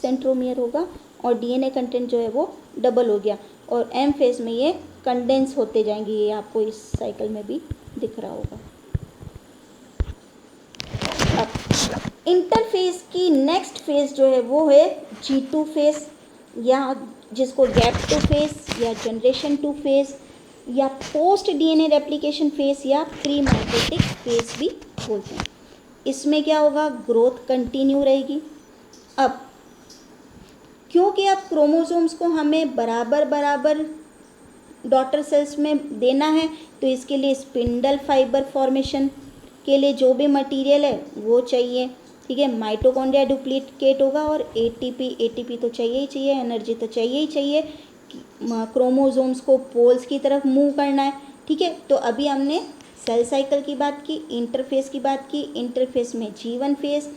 सेंट्रोमियर होगा और डीएनए कंटेंट जो है वो डबल हो गया और एम फेज में ये कंडेंस होते जाएंगे, ये आपको इस साइकिल में भी दिख रहा होगा। अब इंटरफेज की नेक्स्ट फेज जो है वो है G2 फेज या जिसको गैप 2 फेज या जनरेशन 2 फेज या पोस्ट डीएनए रेप्लिकेशन फेज या प्री माइटोटिक फेज भी बोलते हैं। इसमें क्या होगा, ग्रोथ कंटिन्यू रहेगी। अब क्योंकि अब क्रोमोसोम्स को हमें बराबर बराबर डॉटर सेल्स में देना है तो इसके लिए स्पिंडल फाइबर फॉर्मेशन के लिए जो भी मटेरियल है वो चाहिए, ठीक है। माइटोकॉन्ड्रिया डुप्लीकेट होगा और एटीपी तो चाहिए ही चाहिए, एनर्जी तो चाहिए ही चाहिए, क्रोमोसोम्स को पोल्स की तरफ मूव करना है, ठीक है। तो अभी हमने सेल साइकिल की बात की, इंटरफेस की बात की। इंटरफेस में G1 फेज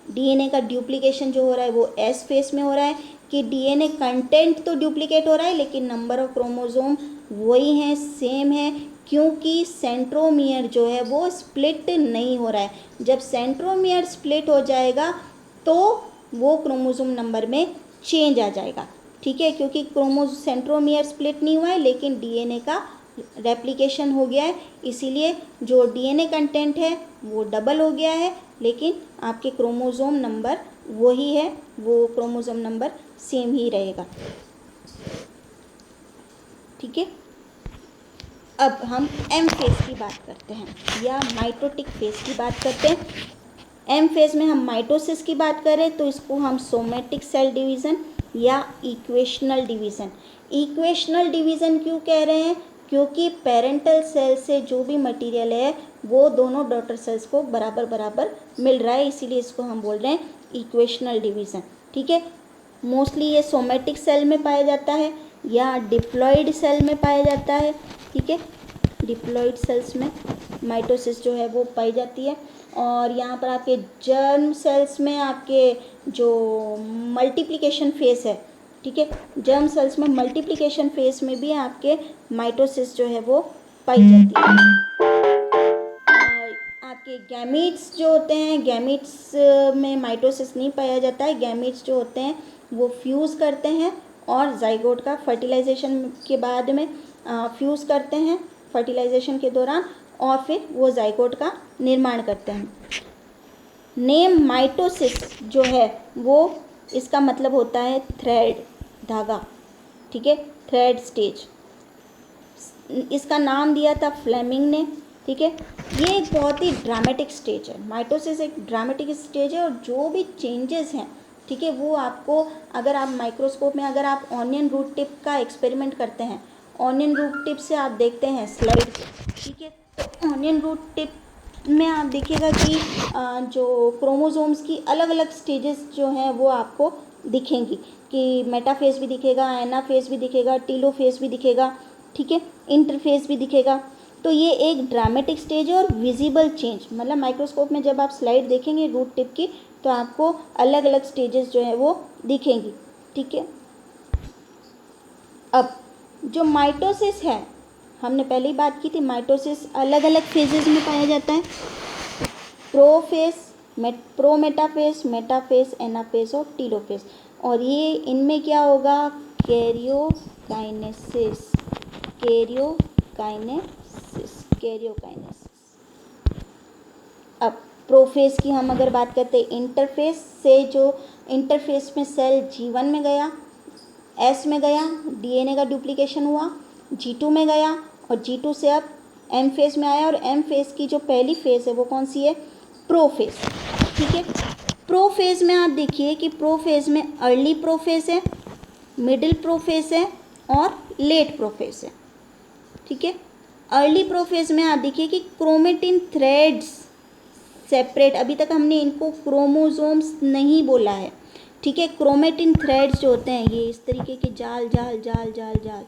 डीएनए का डुप्लीकेशन जो हो रहा है वो S फेज में हो रहा है कि डीएनए कंटेंट तो डुप्लीकेट हो रहा है लेकिन नंबर ऑफ क्रोमोसोम वही हैं, सेम है, क्योंकि सेंट्रोमियर जो है वो स्प्लिट नहीं हो रहा है। जब सेंट्रोमियर स्प्लिट हो जाएगा तो वो क्रोमोसोम नंबर में चेंज आ जाएगा, ठीक है, क्योंकि सेंट्रोमियर स्प्लिट नहीं हुआ है लेकिन डीएनए का रेप्लिकेशन हो गया है, इसीलिए जो डीएनए कंटेंट है वो डबल हो गया है लेकिन आपके क्रोमोसोम नंबर वही है, वो क्रोमोसोम नंबर सेम ही रहेगा, ठीक है। अब हम एम फेज की बात करते हैं या माइटोटिक फेज की बात करते हैं। एम फेज में हम माइटोसिस की बात करें तो इसको हम सोमेटिक सेल डिवीज़न या इक्वेशनल डिवीज़न, इक्वेशनल डिवीज़न क्यों कह रहे हैं, क्योंकि पेरेंटल सेल से जो भी मटेरियल है वो दोनों डॉटर सेल्स को बराबर बराबर मिल रहा है, इसीलिए इसको हम बोल रहे हैं इक्वेशनल डिवीज़न, ठीक है। मोस्टली ये सोमेटिक सेल में पाया जाता है या डिप्लॉइड सेल में पाया जाता है, ठीक है। डिप्लॉइड सेल्स में माइटोसिस जो है वो पाई जाती है और यहाँ पर आपके जर्म सेल्स में आपके जो मल्टीप्लिकेशन फेस है, ठीक है, जर्म सेल्स में मल्टीप्लिकेशन फेस में भी आपके माइटोसिस जो है वो पाई जाती है। और आपके गैमीट्स जो होते हैं, गैमीट्स में माइटोसिस नहीं पाया जाता है, गैमीट्स जो होते हैं वो फ्यूज़ करते हैं और जाइगोट का फर्टिलाइजेशन के बाद में फ्यूज़ करते हैं फर्टिलाइजेशन के दौरान और फिर वो जाइगोट का निर्माण करते हैं। नेम माइटोसिस जो है वो इसका मतलब होता है थ्रेड, धागा, ठीक है, थ्रेड स्टेज। इसका नाम दिया था फ्लेमिंग ने, ठीक है। ये एक बहुत ही ड्रामेटिक स्टेज है, माइटोसिस एक ड्रामेटिक स्टेज है और जो भी चेंजेस हैं, ठीक है, वो आपको अगर आप माइक्रोस्कोप में अगर आप ऑनियन रूट टिप का एक्सपेरिमेंट करते हैं, ऑनियन रूट टिप से आप देखते हैं स्लाइड, ठीक है, तो ऑनियन रूट टिप में आप देखिएगा कि जो क्रोमोसोम्स की अलग अलग स्टेजेस जो हैं वो आपको दिखेंगी कि मेटाफेज भी दिखेगा, एनाफेज भी दिखेगा, टीलोफेज भी दिखेगा, ठीक है, इंटरफेज भी दिखेगा। तो ये एक ड्रामेटिक स्टेज है और विजिबल चेंज, मतलब माइक्रोस्कोप में जब आप स्लाइड देखेंगे रूट टिप की तो आपको अलग अलग स्टेजेस जो है वो दिखेंगी, ठीक है। अब जो माइटोसिस है, हमने पहले ही बात की थी, माइटोसिस अलग अलग फेजेस में पाया जाता है, प्रोफेज, प्रोमेटाफेज, मेटाफेज, एनाफेज और टीलोफेज। और ये इनमें क्या होगा, कैरियोकाइनेसिस, कैरियोकाइनेसिस। अब प्रोफेज की हम अगर बात करते हैं, इंटरफेस से, जो इंटरफेस में सेल G1 में गया, S में गया, DNA का डुप्लीकेशन हुआ, G2 में गया और G2 से अब M फेज में आया, और M फेज की जो पहली फेज है वो कौन सी है, प्रोफेज। ठीक है, प्रोफेज में आप देखिए कि प्रोफेज में अर्ली प्रोफेज है, मिडिल प्रोफेज है और लेट प्रोफेज है। ठीक है, अर्ली प्रोफेज में आप देखिए कि क्रोमेटिन थ्रेड्स सेपरेट, अभी तक हमने इनको क्रोमोसोम्स नहीं बोला है। ठीक है, क्रोमेटिन थ्रेड्स जो होते हैं ये इस तरीके के जाल जाल जाल जाल जाल।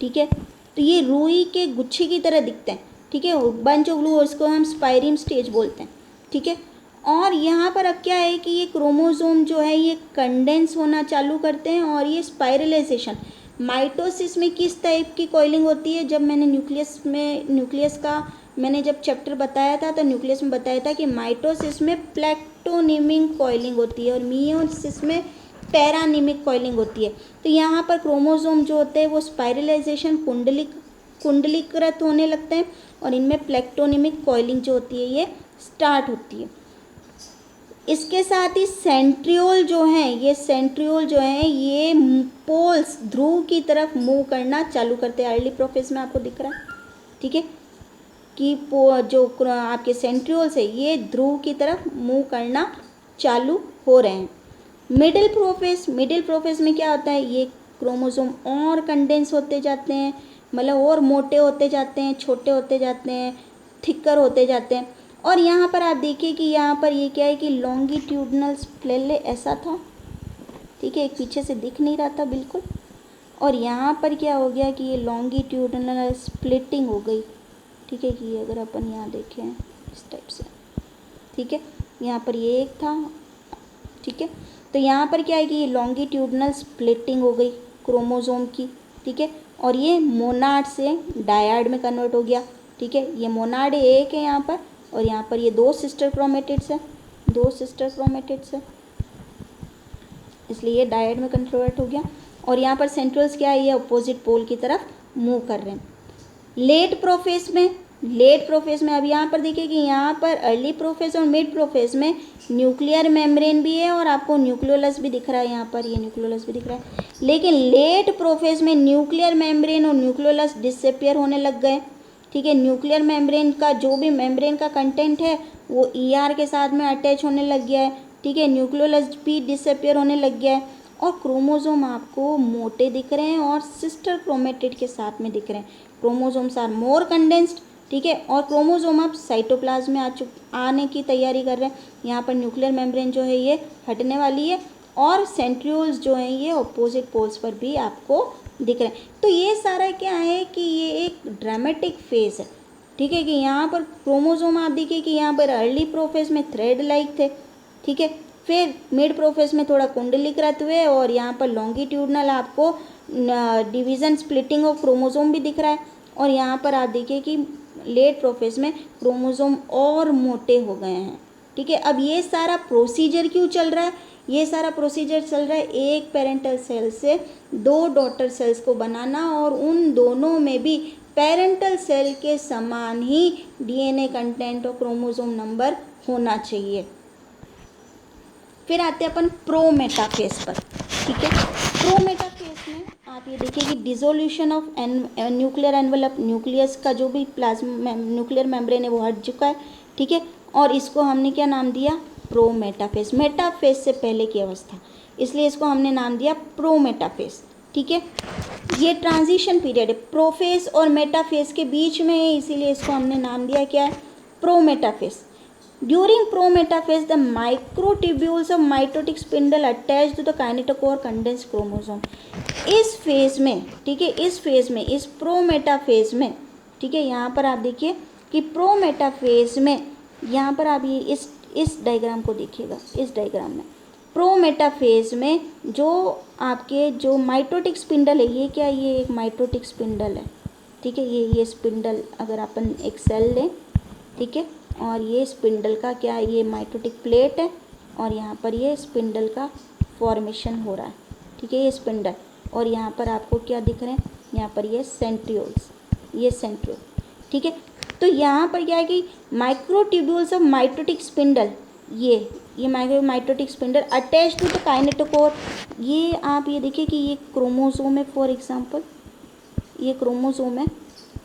ठीक है, तो ये रुई के गुच्छे की तरह दिखते हैं। ठीक है, बंच ऑफ ग्लू, उसको हम स्पाइरिम स्टेज बोलते हैं। ठीक है, और यहाँ पर अब क्या है कि ये क्रोमोसोम जो है ये कंडेंस होना चालू करते हैं और ये स्पाइरलाइजेशन। माइटोसिस में किस टाइप की कॉइलिंग होती है, जब मैंने न्यूक्लियस का मैंने जब चैप्टर बताया था तो न्यूक्लियस में बताया था कि माइटोसिस में प्लेक्टोनिमिक कॉइलिंग होती है और मियोसिस में पैरानिमिक कॉइलिंग होती है। तो यहाँ पर क्रोमोसोम जो होते हैं वो स्पाइरलाइजेशन कुंडलीकृत होने लगते हैं और इनमें प्लेक्टोनिमिक कॉइलिंग जो होती है ये स्टार्ट होती है। इसके साथ ही सेंट्रियोल जो हैं ये पोल्स ध्रुव की तरफ मूव करना चालू करते हैं। अर्ली प्रोफेज में आपको दिख रहा है, ठीक है, कि जो आपके सेंट्रियोल्स है ये ध्रुव की तरफ मूव करना चालू हो रहे हैं। मिडिल प्रोफेज में क्या होता है, ये क्रोमोसोम और कंडेंस होते जाते हैं, मतलब और मोटे होते जाते हैं, छोटे होते जाते हैं, थिकर होते जाते हैं। और यहाँ पर आप देखिए कि यहाँ पर ये क्या है कि लॉन्गिट्यूडनल पहले ऐसा था, ठीक है, एक पीछे से दिख नहीं रहा था बिल्कुल, और यहाँ पर क्या हो गया कि ये लॉन्गिट्यूडनल स्प्लिटिंग हो गई। ठीक है, कि अगर अपन यहाँ देखें इस टाइप से, ठीक है, यहाँ पर ये एक था, ठीक है, तो यहाँ पर क्या है कि ये लॉन्गिट्यूडनल स्प्लिटिंग हो गई क्रोमोसोम की। ठीक है, और ये मोनाड से डायड में कन्वर्ट हो गया। ठीक है, ये मोनाड एक है यहाँ पर, और यहाँ पर ये दो सिस्टर क्रोमेटिड्स है, इसलिए ये डायड में कन्वर्ट हो गया। और यहाँ पर सेंट्रल्स क्या है, ये अपोजिट पोल की तरफ मूव कर रहे हैं। लेट प्रोफेज में अब यहाँ पर देखिए कि यहाँ पर अर्ली प्रोफेज और मिड प्रोफेज में न्यूक्लियर मेम्ब्रेन भी है और आपको न्यूक्लियोलस भी दिख रहा है, यहाँ पर ये न्यूक्लियोलस भी दिख रहा है। लेकिन लेट प्रोफेज में न्यूक्लियर मेम्ब्रेन और न्यूक्लियोलस डिसअपियर होने लग गए। ठीक है, न्यूक्लियर मेम्ब्रेन का जो भी मेम्ब्रेन का कंटेंट है वो ER के साथ में अटैच होने लग गया है। ठीक है, न्यूक्लियोलस भी डिसअपियर होने लग गया है और क्रोमोसोम आपको मोटे दिख रहे हैं और सिस्टर क्रोमेटिड के साथ में दिख रहे हैं। Chromosomes are more condensed. ठीक है, और क्रोमोसोम अब साइटोप्लाज्म में आने की तैयारी कर रहे हैं। यहाँ पर न्यूक्लियर मेम्ब्रेन जो है ये हटने वाली है और सेंट्रियोल्स जो हैं ये अपोजिट पोल्स पर भी आपको दिख रहे हैं। तो ये सारा क्या है कि ये एक ड्रामेटिक फेज है। ठीक है, कि यहाँ पर क्रोमोसोम आप देखिए कि यहाँ पर अर्ली प्रोफेज में थ्रेड लाइक थे। ठीक है, फिर मिड प्रोफेज में थोड़ा कुंडलीकृत हुए और यहाँ पर लॉन्गिट्यूडनल आपको डिवीज़न स्प्लिटिंग ऑफ क्रोमोसोम भी दिख रहा है। और यहाँ पर आप देखिए कि लेट प्रोफेज में क्रोमोसोम और मोटे हो गए हैं। ठीक है, अब ये सारा प्रोसीजर क्यों चल रहा है, ये सारा प्रोसीजर चल रहा है एक पेरेंटल सेल से दो डॉटर सेल्स को बनाना और उन दोनों में भी पेरेंटल सेल के समान ही DNA कंटेंट और क्रोमोसोम नंबर होना चाहिए। फिर आते हैं अपन प्रोमेटाफेज पर। ठीक है, प्रोमेटाफेज में आप ये देखिए कि dissolution of nuclear envelope, nucleus का जो भी न्यूक्लियर मेम्ब्रेन है वो हट चुका है। ठीक है, और इसको हमने क्या नाम दिया, प्रोमेटाफेज। मेटाफेज से पहले की अवस्था, इसलिए इसको हमने नाम दिया प्रोमेटाफेज। ठीक है, ये ट्रांजिशन पीरियड है, प्रोफेज और मेटाफेज के बीच में है, इसीलिए इसको हमने नाम दिया क्या है, prometaphase. During prometaphase the microtubules of mitotic spindle attach to the kinetochore condense chromosome. इस फेज में, ठीक है, इस प्रोमेटाफेज में, ठीक है, यहाँ पर आप देखिए कि प्रोमेटाफेज में यहाँ पर आप ये इस डायग्राम को देखिएगा, इस डायग्राम में प्रो मेटाफेज में जो आपके जो माइटोटिक स्पिंडल है, ये क्या, ये एक माइटोटिक स्पिंडल है, ठीक है। ये स्पिंडल अगर अपन एक सेल लें, ठीक है, और ये स्पिंडल का क्या है, ये माइटोटिक प्लेट है और यहाँ पर ये स्पिंडल का फॉर्मेशन हो रहा है, ठीक है, ये स्पिंडल। और यहाँ पर आपको क्या दिख रहे हैं, यहाँ पर ये सेंट्रियोल्स, ये सेंट्रियोल, ठीक है। तो यहाँ पर क्या है कि माइक्रोट्यूब्यूल्स ऑफ माइटोटिक स्पिंडल, ये mitotic spindle attach to the kinetochore. ये आप ये देखिए कि ये क्रोमोसोम है, फॉर एग्जांपल ये क्रोमोसोम है,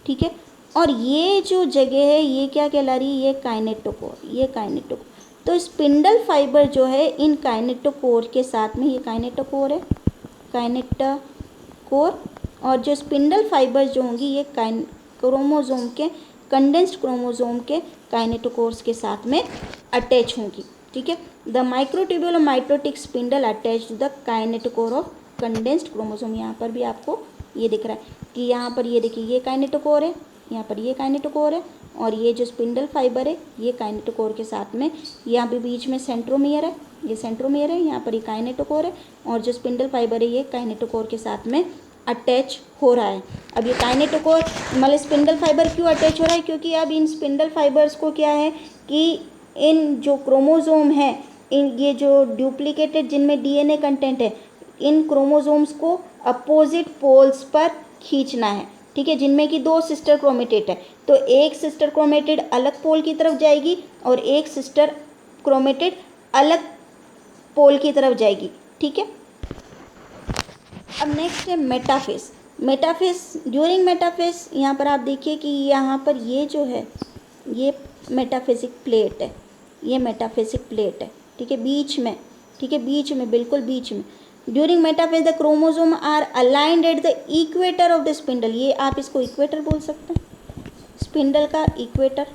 ठीक है। और ये जो जगह है ये क्या कहला रही है, ये काइनेटोकोर, ये काइनेटोकोर। तो स्पिंडल फाइबर जो है इन काइनेटोकोर के साथ में, ये काइनेटोकोर है, काइनेटोकोर, और जो स्पिंडल फाइबर्स जो होंगी ये क्रोमोसोम के, कंडेंस्ड क्रोमोसोम के काइनेटोकोर्स के साथ में अटैच होंगी, ठीक है। The microtubule of mitotic spindle attach to the kinetochore of condensed chromosome. यहाँ पर भी आपको ये दिख रहा है कि यहाँ पर ये देखिए ये काइनेटोकोर है, यहाँ पर ये काइनेटोकोर है, और ये जो स्पिंडल फाइबर है ये काइनेटोकोर के साथ में, यहाँ भी बीच में सेंट्रोमियर है, ये सेंट्रोमियर है, यहाँ पर ये काइनेटोकोर है, और जो स्पिंडल फाइबर है ये काइनेटोकोर के साथ में अटैच हो रहा है। अब ये काइनेटोकोर मतलब स्पिंडल फाइबर क्यों अटैच हो रहा है, क्योंकि अब इन स्पिंडल फाइबर्स को क्या है कि इन जो क्रोमोसोम है, इन ये जो डुप्लीकेटेड जिनमें डीएनए कंटेंट है, इन क्रोमोसोम्स को अपोजिट पोल्स पर खींचना है, ठीक है, जिनमें कि 2 सिस्टर क्रोमेटिड है। तो एक सिस्टर क्रोमेटिड अलग पोल की तरफ जाएगी और एक सिस्टर क्रोमेटिड अलग पोल की तरफ जाएगी, ठीक है। अब नेक्स्ट है मेटाफेज। मेटाफेज, ड्यूरिंग मेटाफेज यहाँ पर आप देखिए कि यहाँ पर ये जो है ये मेटाफेजिक प्लेट है, ये मेटाफेजिक प्लेट है, ठीक है, बीच में, ठीक है, बीच में, बिल्कुल बीच में। During metaphase the chromosome are aligned at the equator of the spindle. ये आप इसको इक्वेटर बोल सकते हैं, स्पिंडल का इक्वेटर,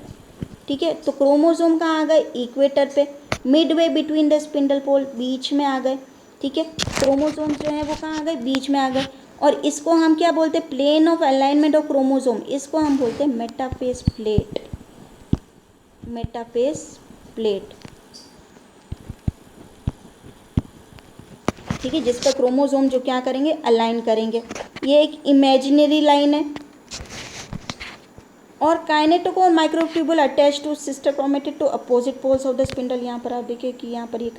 ठीक है। तो क्रोमोसोम कहाँ आ गए, इक्वेटर पे, मिडवे बिटवीन द स्पिंडल पोल, बीच में आ गए, ठीक है। क्रोमोसोम जो है वो कहाँ आ गए, बीच में आ गए। और इसको हम क्या बोलते हैं, plane of alignment of chromosome, इसको हम बोलते हैं मेटाफेज प्लेट, मेटाफेज प्लेट, ठीक है, जिस पर क्रोमोसोम जो क्या करेंगे, अलाइन करेंगे। ये एक इमेजिनरी लाइन है। और kinetochore microtubule attach to sister chromatid to opposite poles of the spindle. यहाँ पर आप देखिए कि यहाँ पर ये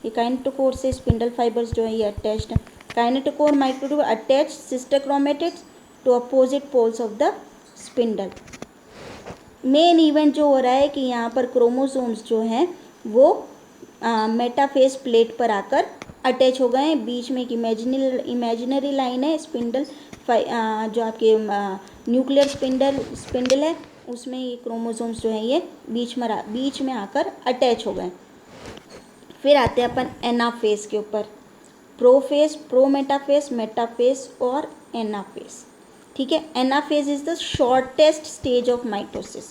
काइनेटोकोर से स्पिंडल फाइबर्स जो है ये अटैच्ड है। Kinetochore microtubule attach sister chromatid to opposite poles of the spindle. Main event जो हो रहा है कि यहाँ पर क्रोमोसोम्स जो हैं वो मेटाफेज प्लेट पर आकर अटैच हो गए हैं। बीच में एक इमेजिनरी लाइन है, स्पिंडल जो आपके न्यूक्लियर स्पिंडल है उसमें ये क्रोमोसोम्स जो हैं ये बीच में आकर अटैच हो गए। फिर आते हैं अपन एनाफेज के ऊपर, प्रोफेज, प्रोमेटाफेज, मेटाफेज और एनाफेज, ठीक है। Anaphase is the shortest stage of mitosis,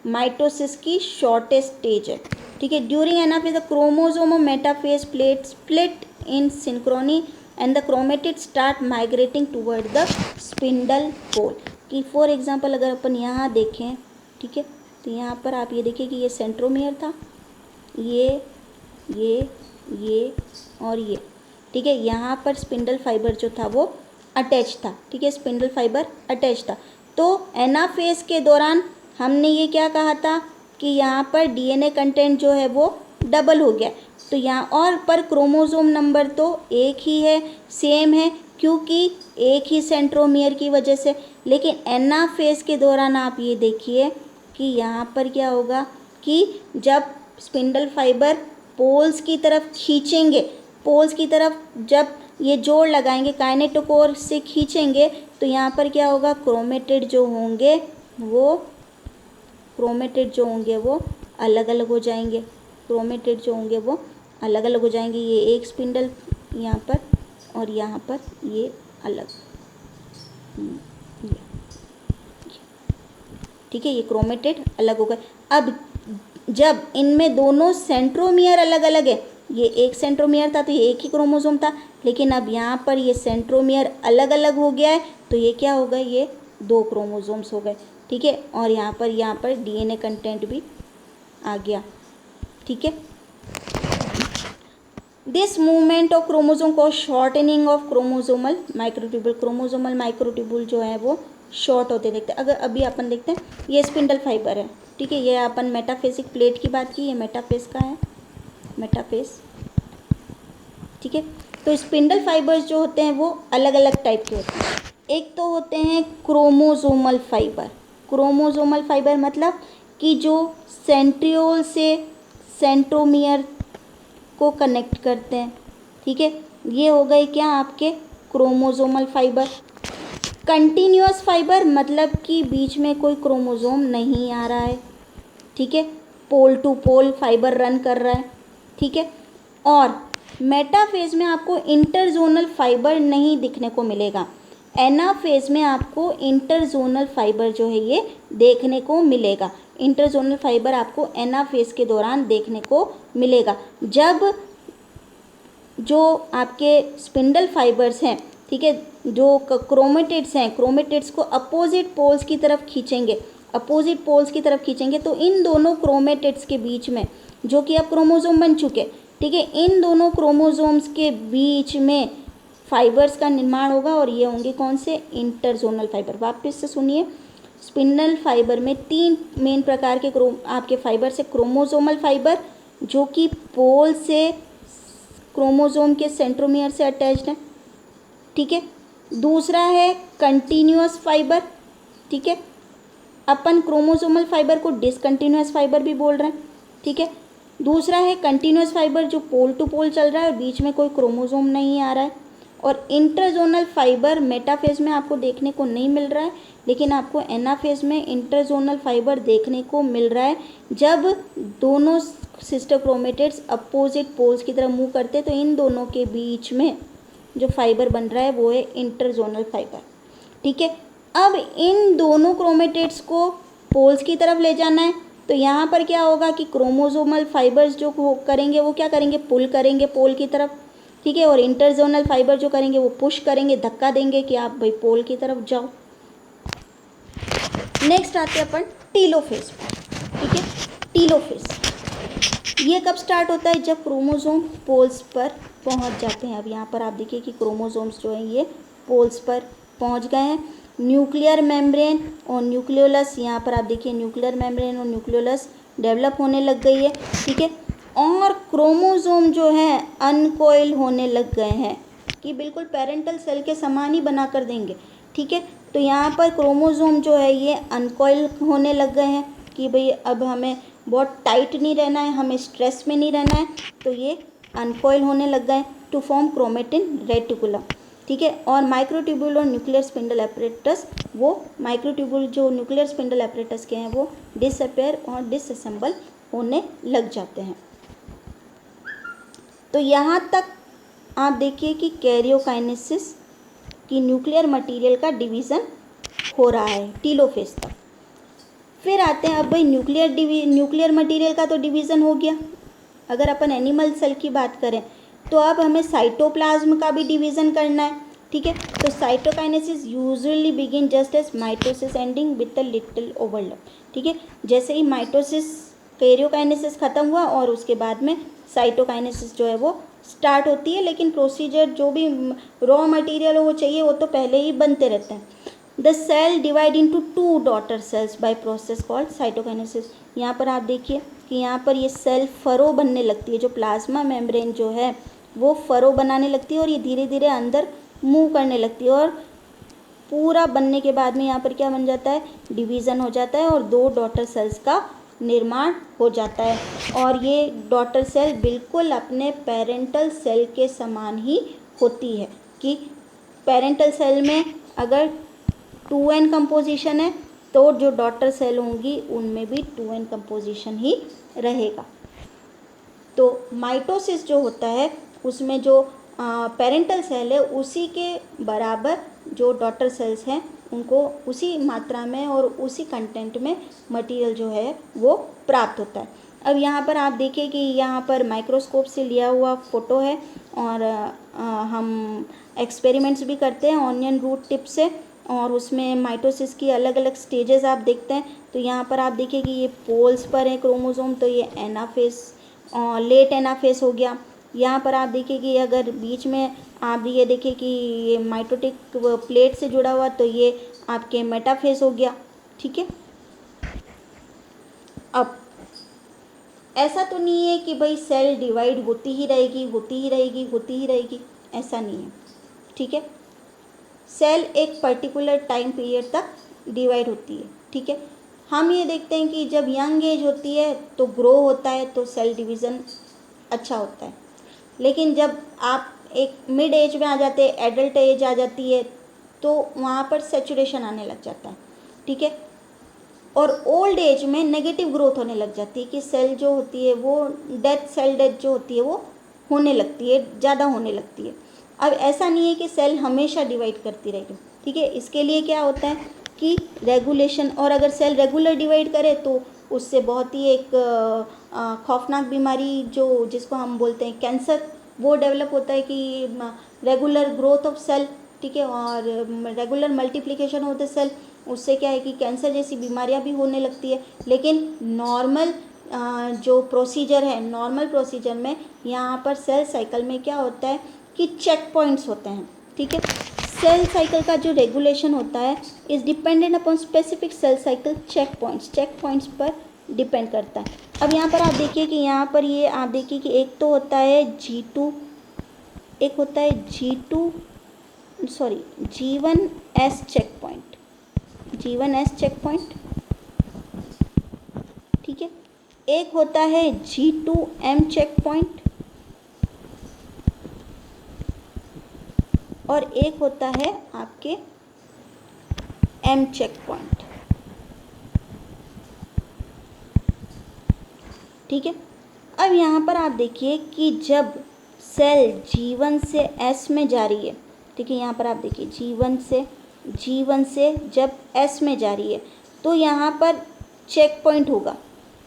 mitosis की शॉर्टेस्ट स्टेज है, ठीक है। During anaphase the chromosome of metaphase plate split in synchrony and the chromatid start migrating toward the spindle pole. कि for example अगर अपन यहाँ देखें, ठीक है, तो यहाँ पर आप ये देखिए कि ये सेंट्रोमियर था, ये और ये, ठीक है। यहाँ पर स्पिंडल फाइबर जो था वो अटैच था, ठीक है, स्पिंडल फाइबर अटैच था। तो एनाफेज के दौरान हमने ये क्या कहा था कि यहाँ पर डीएनए कंटेंट जो है वो डबल हो गया। तो यहाँ और पर क्रोमोसोम नंबर तो एक ही है, सेम है, क्योंकि एक ही सेंट्रोमियर की वजह से। लेकिन एनाफेज के दौरान आप ये देखिए कि यहाँ पर क्या होगा कि जब स्पिंडल फाइबर पोल्स की तरफ खींचेंगे, पोल्स की तरफ जब ये जोड़ लगाएंगे, काइनेटोकोर से खींचेंगे, तो यहाँ पर क्या होगा, क्रोमेटिड जो होंगे वो अलग अलग हो जाएंगे, क्रोमेटिड जो होंगे वो अलग अलग हो जाएंगे। ये एक स्पिंडल यहाँ पर और यहाँ पर ये अलग, ठीक है, ये क्रोमेटिड अलग हो गए। अब जब इनमें दोनों सेंट्रोमियर अलग अलग है, ये एक सेंट्रोमियर था तो ये एक ही क्रोमोसोम था, लेकिन अब यहाँ पर ये सेंट्रोमियर अलग अलग हो गया है, तो ये क्या हो गए, ये 2 क्रोमोसोम्स हो गए, ठीक है। और यहाँ पर डीएनए कंटेंट भी आ गया, ठीक है। दिस मूवमेंट ऑफ क्रोमोसोम को shortening of chromosomal microtubule, chromosomal microtubule जो है वो शॉर्ट होते देखते हैं। अगर अभी अपन देखते हैं ये स्पिंडल फाइबर है, ठीक है, ये अपन मेटाफेसिक प्लेट की बात की, ये मेटाफेस का है, मेटाफेस, ठीक है। तो स्पिंडल फाइबर्स जो होते हैं वो अलग अलग टाइप के होते हैं। एक तो होते हैं क्रोमोसोमल फाइबर। क्रोमोसोमल फाइबर मतलब कि जो सेंट्रियोल से सेंट्रोमियर को कनेक्ट करते हैं, ठीक है, ये हो गए क्या आपके क्रोमोसोमल फाइबर। कंटिन्यूअस फाइबर मतलब कि बीच में कोई क्रोमोसोम नहीं आ रहा है, ठीक है, pole to pole fibre run कर रहा है, ठीक है। और मेटाफेज में आपको इंटरजोनल फाइबर नहीं दिखने को मिलेगा, एनाफेज में आपको इंटरजोनल फाइबर जो है ये देखने को मिलेगा। इंटरजोनल फाइबर आपको एनाफेज के दौरान देखने को मिलेगा, जब जो आपके स्पिंडल फाइबर्स हैं, ठीक है, जो क्रोमेटिड्स हैं, क्रोमेटिड्स को अपोजिट पोल्स की तरफ खींचेंगे, अपोजिट पोल्स की तरफ खींचेंगे तो इन दोनों क्रोमेटिड्स के बीच में जो कि अब क्रोमोसोम बन चुके, ठीक है, इन दोनों क्रोमोसोम्स के बीच में फाइबर्स का निर्माण होगा और ये होंगे कौन से, इंटरजोनल फाइबर। वापस से सुनिए, स्पिंडल फाइबर में 3 मेन प्रकार के आपके फाइबर से, क्रोमोसोमल फाइबर जो कि पोल से क्रोमोसोम के सेंट्रोमियर से अटैच्ड है, ठीक है। दूसरा है कंटिन्यूअस फाइबर, ठीक है, अपन क्रोमोसोमल फाइबर को डिसकंटिन्यूअस फाइबर भी बोल रहे हैं, ठीक है। दूसरा है कंटिन्यूअस फाइबर जो पोल टू पोल चल रहा है और बीच में कोई क्रोमोसोम नहीं आ रहा है। और इंटरजोनल फाइबर मेटाफेज में आपको देखने को नहीं मिल रहा है, लेकिन आपको एनाफेज में इंटरजोनल फाइबर देखने को मिल रहा है। जब दोनों सिस्टर क्रोमेटिड्स अपोजिट पोल्स की तरफ मूव करते हैं तो इन दोनों के बीच में जो फाइबर बन रहा है वो है इंटरजोनल फाइबर, ठीक है। अब इन दोनों क्रोमेटिड्स को पोल्स की तरफ ले जाना है तो यहाँ पर क्या होगा कि क्रोमोसोमल फाइबर्स जो करेंगे वो क्या करेंगे, पुल करेंगे पोल की तरफ, ठीक है, और इंटरजोनल फाइबर जो करेंगे वो पुश करेंगे, धक्का देंगे कि आप भाई पोल की तरफ जाओ। नेक्स्ट आते हैं अपन टीलोफेज, ठीक है। टीलोफेज ये कब स्टार्ट होता है, जब क्रोमोसोम पोल्स पर पहुंच जाते हैं। अब यहाँ पर आप देखिए कि क्रोमोसोम्स जो हैं ये पोल्स पर पहुंच गए हैं। न्यूक्लियर मेम्ब्रेन और न्यूक्लियोलस, यहाँ पर आप देखिए न्यूक्लियर मेम्ब्रेन और न्यूक्लियोलस डेवलप होने लग गई है, ठीक है। और क्रोमोसोम जो है अनकॉइल होने लग गए हैं कि बिल्कुल पेरेंटल सेल के समान ही बना कर देंगे, ठीक है। तो यहाँ पर क्रोमोसोम जो है ये अनकॉइल होने लग गए हैं कि भाई अब हमें बहुत टाइट नहीं रहना है, हमें स्ट्रेस में नहीं रहना है, तो ये अनकॉइल होने लग गए टू फॉर्म क्रोमेटिन रेटिकुलम, ठीक है। और माइक्रोट्यूब्यूल और न्यूक्लियर स्पिंडल एपरेटस, वो माइक्रोट्यूब्यूल जो न्यूक्लियर स्पिंडल एपरेटस के हैं वो डिसअपेयर और डिसअसेंबल होने लग जाते हैं। तो यहाँ तक आप देखिए कि कैरियोकाइनेसिस की न्यूक्लियर मटेरियल का डिवीज़न हो रहा है टीलोफेज तक। फिर आते हैं अब भाई न्यूक्लियर मटेरियल का तो डिवीज़न हो गया। अगर अपन एनिमल सेल की बात करें तो अब हमें साइटोप्लाज्म का भी डिवीज़न करना है, ठीक है। तो cytokinesis usually begin just as mitosis ending with a little overlap, ठीक है। जैसे ही माइटोसिस कैरियोकाइनेसिस ख़त्म हुआ और उसके बाद में साइटोकाइनेसिस जो है वो स्टार्ट होती है, लेकिन प्रोसीजर जो भी रॉ मटेरियल वो चाहिए वो तो पहले ही बनते रहते हैं। The cell divide into 2 daughter cells by process called cytokinesis. यहाँ पर आप देखिए कि यहाँ पर ये सेल फरो बनने लगती है, जो प्लाज्मा मेम्ब्रेन जो है वो फरो बनाने लगती है और ये धीरे धीरे अंदर मूव करने लगती है और पूरा बनने के बाद में यहाँ पर क्या बन जाता है, डिवीज़न हो जाता है और 2 डॉटर सेल्स का निर्माण हो जाता है। और ये डॉटर सेल बिल्कुल अपने पेरेंटल सेल के समान ही होती है कि पेरेंटल सेल में अगर 2n कंपोजिशन है तो जो डॉटर सेल होंगी उनमें भी 2n कंपोजिशन ही रहेगा। तो माइटोसिस जो होता है उसमें जो पेरेंटल सेल है उसी के बराबर जो डॉटर सेल्स हैं उनको उसी मात्रा में और उसी कंटेंट में मटेरियल जो है वो प्राप्त होता है। अब यहाँ पर आप देखिए कि यहाँ पर माइक्रोस्कोप से लिया हुआ फ़ोटो है और हम एक्सपेरिमेंट्स भी करते हैं ऑनियन रूट टिप से, और उसमें माइटोसिस की अलग अलग स्टेजेस आप देखते हैं। तो यहाँ पर आप देखिए कि ये पोल्स पर है क्रोमोसोम, तो ये एनाफेस लेट एनाफेस हो गया। यहाँ पर आप देखिए कि अगर बीच में आप ये देखिए कि ये माइटोटिक प्लेट से जुड़ा हुआ, तो ये आपके मेटाफेज हो गया। ठीक है। अब ऐसा तो नहीं है कि भाई सेल डिवाइड होती ही रहेगी, होती ही रहेगी, होती ही रहेगी, ऐसा नहीं है। ठीक है। सेल एक पर्टिकुलर टाइम पीरियड तक डिवाइड होती है। ठीक है। हम ये देखते हैं कि जब यंग एज होती है तो ग्रो होता है, तो सेल डिवीज़न अच्छा होता है। लेकिन जब आप एक मिड एज में आ जाते हैं, एडल्ट एज आ जाती है, तो वहाँ पर सेचुरेशन आने लग जाता है। ठीक है। और ओल्ड एज में नेगेटिव ग्रोथ होने लग जाती है कि सेल जो होती है वो सेल डेथ जो होती है वो होने लगती है, ज़्यादा होने लगती है। अब ऐसा नहीं है कि सेल हमेशा डिवाइड करती रहेगी। ठीक है। इसके लिए क्या होता है कि रेगुलेशन, और अगर सेल रेगुलर डिवाइड करे तो उससे बहुत ही एक खौफनाक बीमारी जो जिसको हम बोलते हैं कैंसर, वो डेवलप होता है कि रेगुलर ग्रोथ ऑफ सेल। ठीक है। और regular multiplication of the cell, उससे क्या है कि कैंसर जैसी बीमारियां भी होने लगती है। लेकिन नॉर्मल जो प्रोसीजर है, नॉर्मल प्रोसीजर में यहाँ पर सेल साइकिल में क्या होता है कि चेक पॉइंट्स होते हैं। ठीक है। सेल साइकिल का जो रेगुलेशन होता है is dependent upon specific cell cycle check points पर डिपेंड करता है। अब यहाँ पर आप देखिए कि यहाँ पर ये आप देखिए कि एक तो होता है G2, एक होता है G1S check point, G1S check point. ठीक है। एक होता है G2M चेक पॉइंट, और एक होता है आपके M चेक पॉइंट। ठीक है। अब यहाँ पर आप देखिए कि जब सेल G1 से S में जा रही है, ठीक है, यहाँ पर आप देखिए G1 से जब S में जा रही है तो यहाँ पर चेक पॉइंट होगा।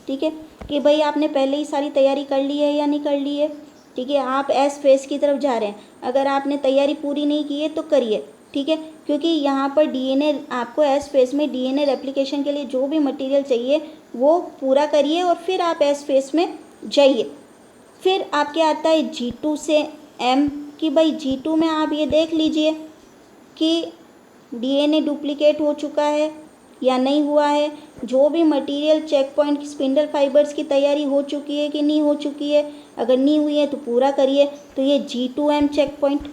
ठीक है। कि भाई आपने पहले ही सारी तैयारी कर ली है या नहीं कर ली है। ठीक है। आप एस फेज की तरफ जा रहे हैं, अगर आपने तैयारी पूरी नहीं की है तो करिए। ठीक है। क्योंकि यहाँ पर डीएनए आपको एस फेज में डीएनए रेप्लिकेशन के लिए जो भी मटेरियल चाहिए वो पूरा करिए और फिर आप एस फेज में जाइए। फिर आपके आता है G2 से M कि भाई G2 में आप ये देख लीजिए कि डीएनए डुप्लीकेट हो चुका है या नहीं हुआ है, जो भी material check point spindle fibres की तैयारी हो चुकी है कि नहीं हो चुकी है, अगर नहीं हुई है तो पूरा करिए। तो ये G2M चेक पॉइंट।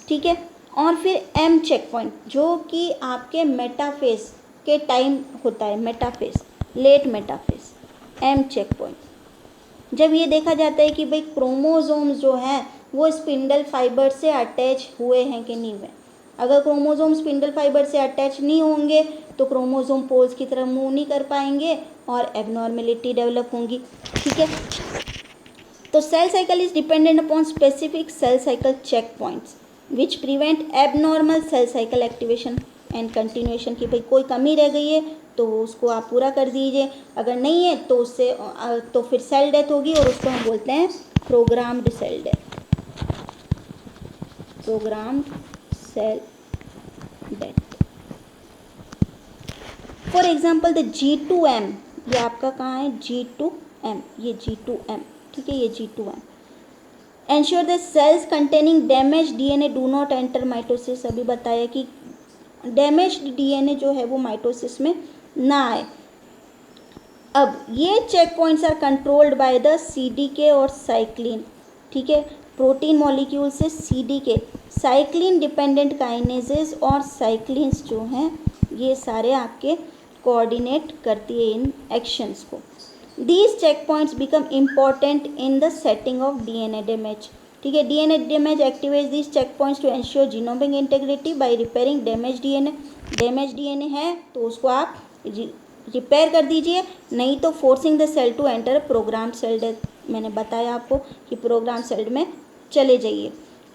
ठीक है। और फिर M चेक पॉइंट जो कि आपके मेटाफेज के टाइम होता है, metaphase, late metaphase, M check point. जब ये देखा जाता है कि भाई क्रोमोसोम्स जो हैं वो स्पिंडल फाइबर से अटैच हुए हैं कि नहीं हुए। अगर क्रोमोसोम स्पिंडल फाइबर से अटैच नहीं होंगे तो क्रोमोसोम पोल्स की तरफ मूव नहीं कर पाएंगे और एबनॉर्मेलिटी डेवलप होंगी। ठीक है। तो cell cycle is dependent upon specific cell cycle check points which prevent abnormal cell cycle activation and continuation. की भाई कोई कमी रह गई है तो उसको आप पूरा कर दीजिए, अगर नहीं है तो उससे तो फिर सेल डेथ होगी और उसको हम बोलते हैं programmed cell death, programmed cell death. For example the G2M, ये आपका कहाँ है G2M, ये G2M। ठीक है। ये G2M ensure the cells containing damage DNA do not enter mitosis. अभी बताया कि डैमेज्ड डीएनए जो है वो माइटोसिस में ना आए। अब ये check points are controlled by the CDK और साइक्लिन। ठीक है। प्रोटीन मॉलिक्यूल से CDK, साइक्लिन डिपेंडेंट काइनेजेस और साइक्लिन्स जो हैं ये सारे आपके कोऑर्डिनेट करती है इन एक्शंस को। These check points become important in the setting of DNA damage. ठीक है। DNA damage activates these check points to ensure genomic integrity by repairing damage DNA. Damage DNA है तो उसको आप रिपेयर कर दीजिए, नहीं तो forcing the cell to enter program cell death. मैंने बताया आपको कि प्रोग्राम सेल में चले जाइए।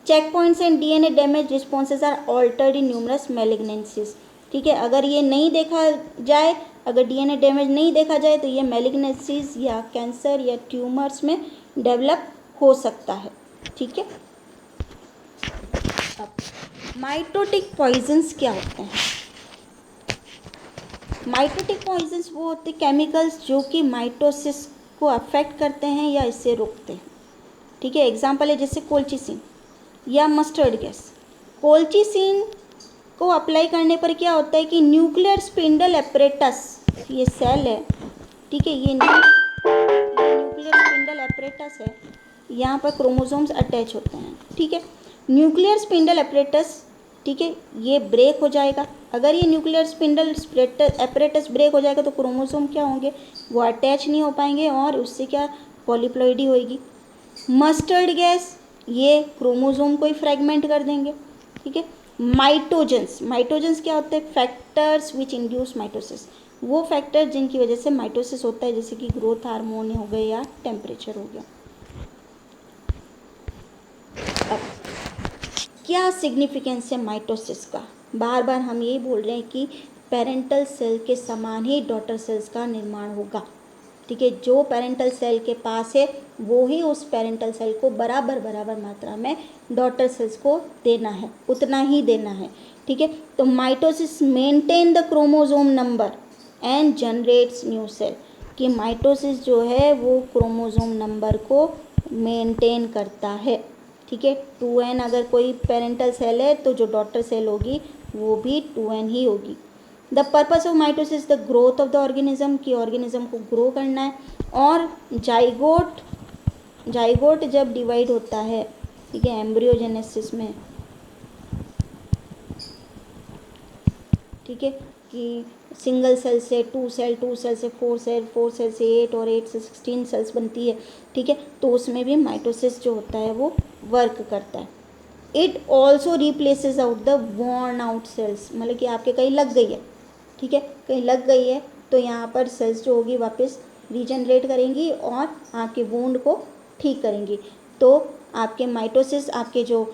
Check points and DNA damage responses are altered in numerous malignancies. ठीक है। अगर ये नहीं देखा जाए, अगर डीएनए डैमेज नहीं देखा जाए तो ये मैलिग्नेंसीज या कैंसर या ट्यूमर्स में डेवलप हो सकता है। ठीक है। अब माइटोटिक पॉइजन्स क्या होते हैं? माइटोटिक पॉइजन्स वो होते केमिकल्स जो कि माइटोसिस को अफेक्ट करते हैं या इसे रोकते हैं। ठीक है। एग्जाम्पल है जैसे कोल्चिसिन या मस्टर्ड गैस। कोल्चिसिन को अप्लाई करने पर क्या होता है कि न्यूक्लियर स्पिंडल एपरेटस, ये सेल है, ठीक है, ये न्यूक्लियर स्पिंडल एपरेटस है, यहाँ पर क्रोमोसोम्स अटैच होते हैं, ठीक है। न्यूक्लियर स्पिंडल एपरेटस, ठीक है, ये ब्रेक हो जाएगा। अगर ये न्यूक्लियर स्पिंडल एपरेटस ब्रेक हो जाएगा तो क्रोमोसोम क्या होंगे, वो अटैच नहीं हो पाएंगे और उससे क्या पॉलीप्लॉइडी होएगी। मस्टर्ड गैस, ये क्रोमोसोम को ही फ्रेगमेंट कर देंगे, ठीक है। माइटोजेंस, माइटोजेंस क्या होते हैं, फैक्टर्स विच इंड्यूस माइटोसिस, वो फैक्टर जिनकी वजह से माइटोसिस होता है, जैसे कि ग्रोथ हार्मोन हो गए या टेम्परेचर हो गया। अब क्या सिग्निफिकेंस है माइटोसिस का, बार बार हम यही बोल रहे हैं कि पेरेंटल सेल के समान ही डॉटर सेल्स का निर्माण होगा, ठीक है। जो पेरेंटल सेल के पास है वो ही उस पेरेंटल सेल को बराबर बराबर मात्रा में डॉटर सेल्स को देना है, उतना ही देना है, ठीक है। तो mitosis maintain the chromosome number and generates new cell, कि माइटोसिस जो है वो क्रोमोसोम नंबर को मेंटेन करता है, ठीक है। 2n अगर कोई पेरेंटल सेल है तो जो डॉटर सेल होगी वो भी 2n ही होगी। The purpose of mitosis the growth of the organism, कि ऑर्गेनिज्म को ग्रो करना है। और जाइगोट जब डिवाइड होता है, ठीक है, एम्ब्रियोजेनेसिस में, ठीक है, कि सिंगल सेल से 2 सेल, 2 सेल से 4 सेल, 4 सेल से 8 और 8 से 16 सेल्स बनती है, ठीक है। तो उसमें भी माइटोसिस जो होता है वो वर्क करता है। It also replaces out the worn out sales, मतलब कि आपके कहीं लग गई है, ठीक है, कहीं लग गई है तो यहाँ पर सेल्स जो होगी वापस रीजनरेट करेंगी और आपके वुंड को ठीक करेंगी। तो आपके माइटोसिस, आपके जो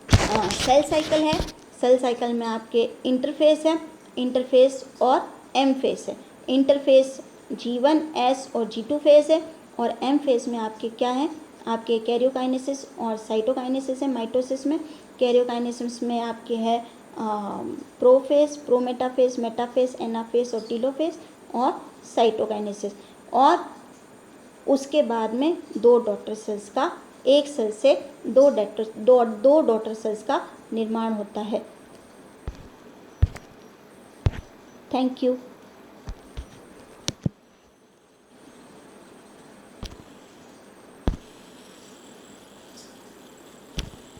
सेल साइकिल है, सेल साइकिल में आपके इंटरफेस है, इंटरफेस और एम फेस है। इंटरफेस G1, S और G2 फेस है और एम फेस में आपके क्या है, आपके कैरियोकाइनेसिस और साइटोकाइनेसिस है। माइटोसिस में कैरियोकाइनेसिस में आपके है प्रोफेस, प्रोमेटाफेस, मेटाफेस, एनाफेस और टीलोफेस और साइटोकाइनेसिस। और उसके बाद में दो डॉटर सेल्स का, एक सेल से दो डॉटर सेल्स का निर्माण होता है। Thank you.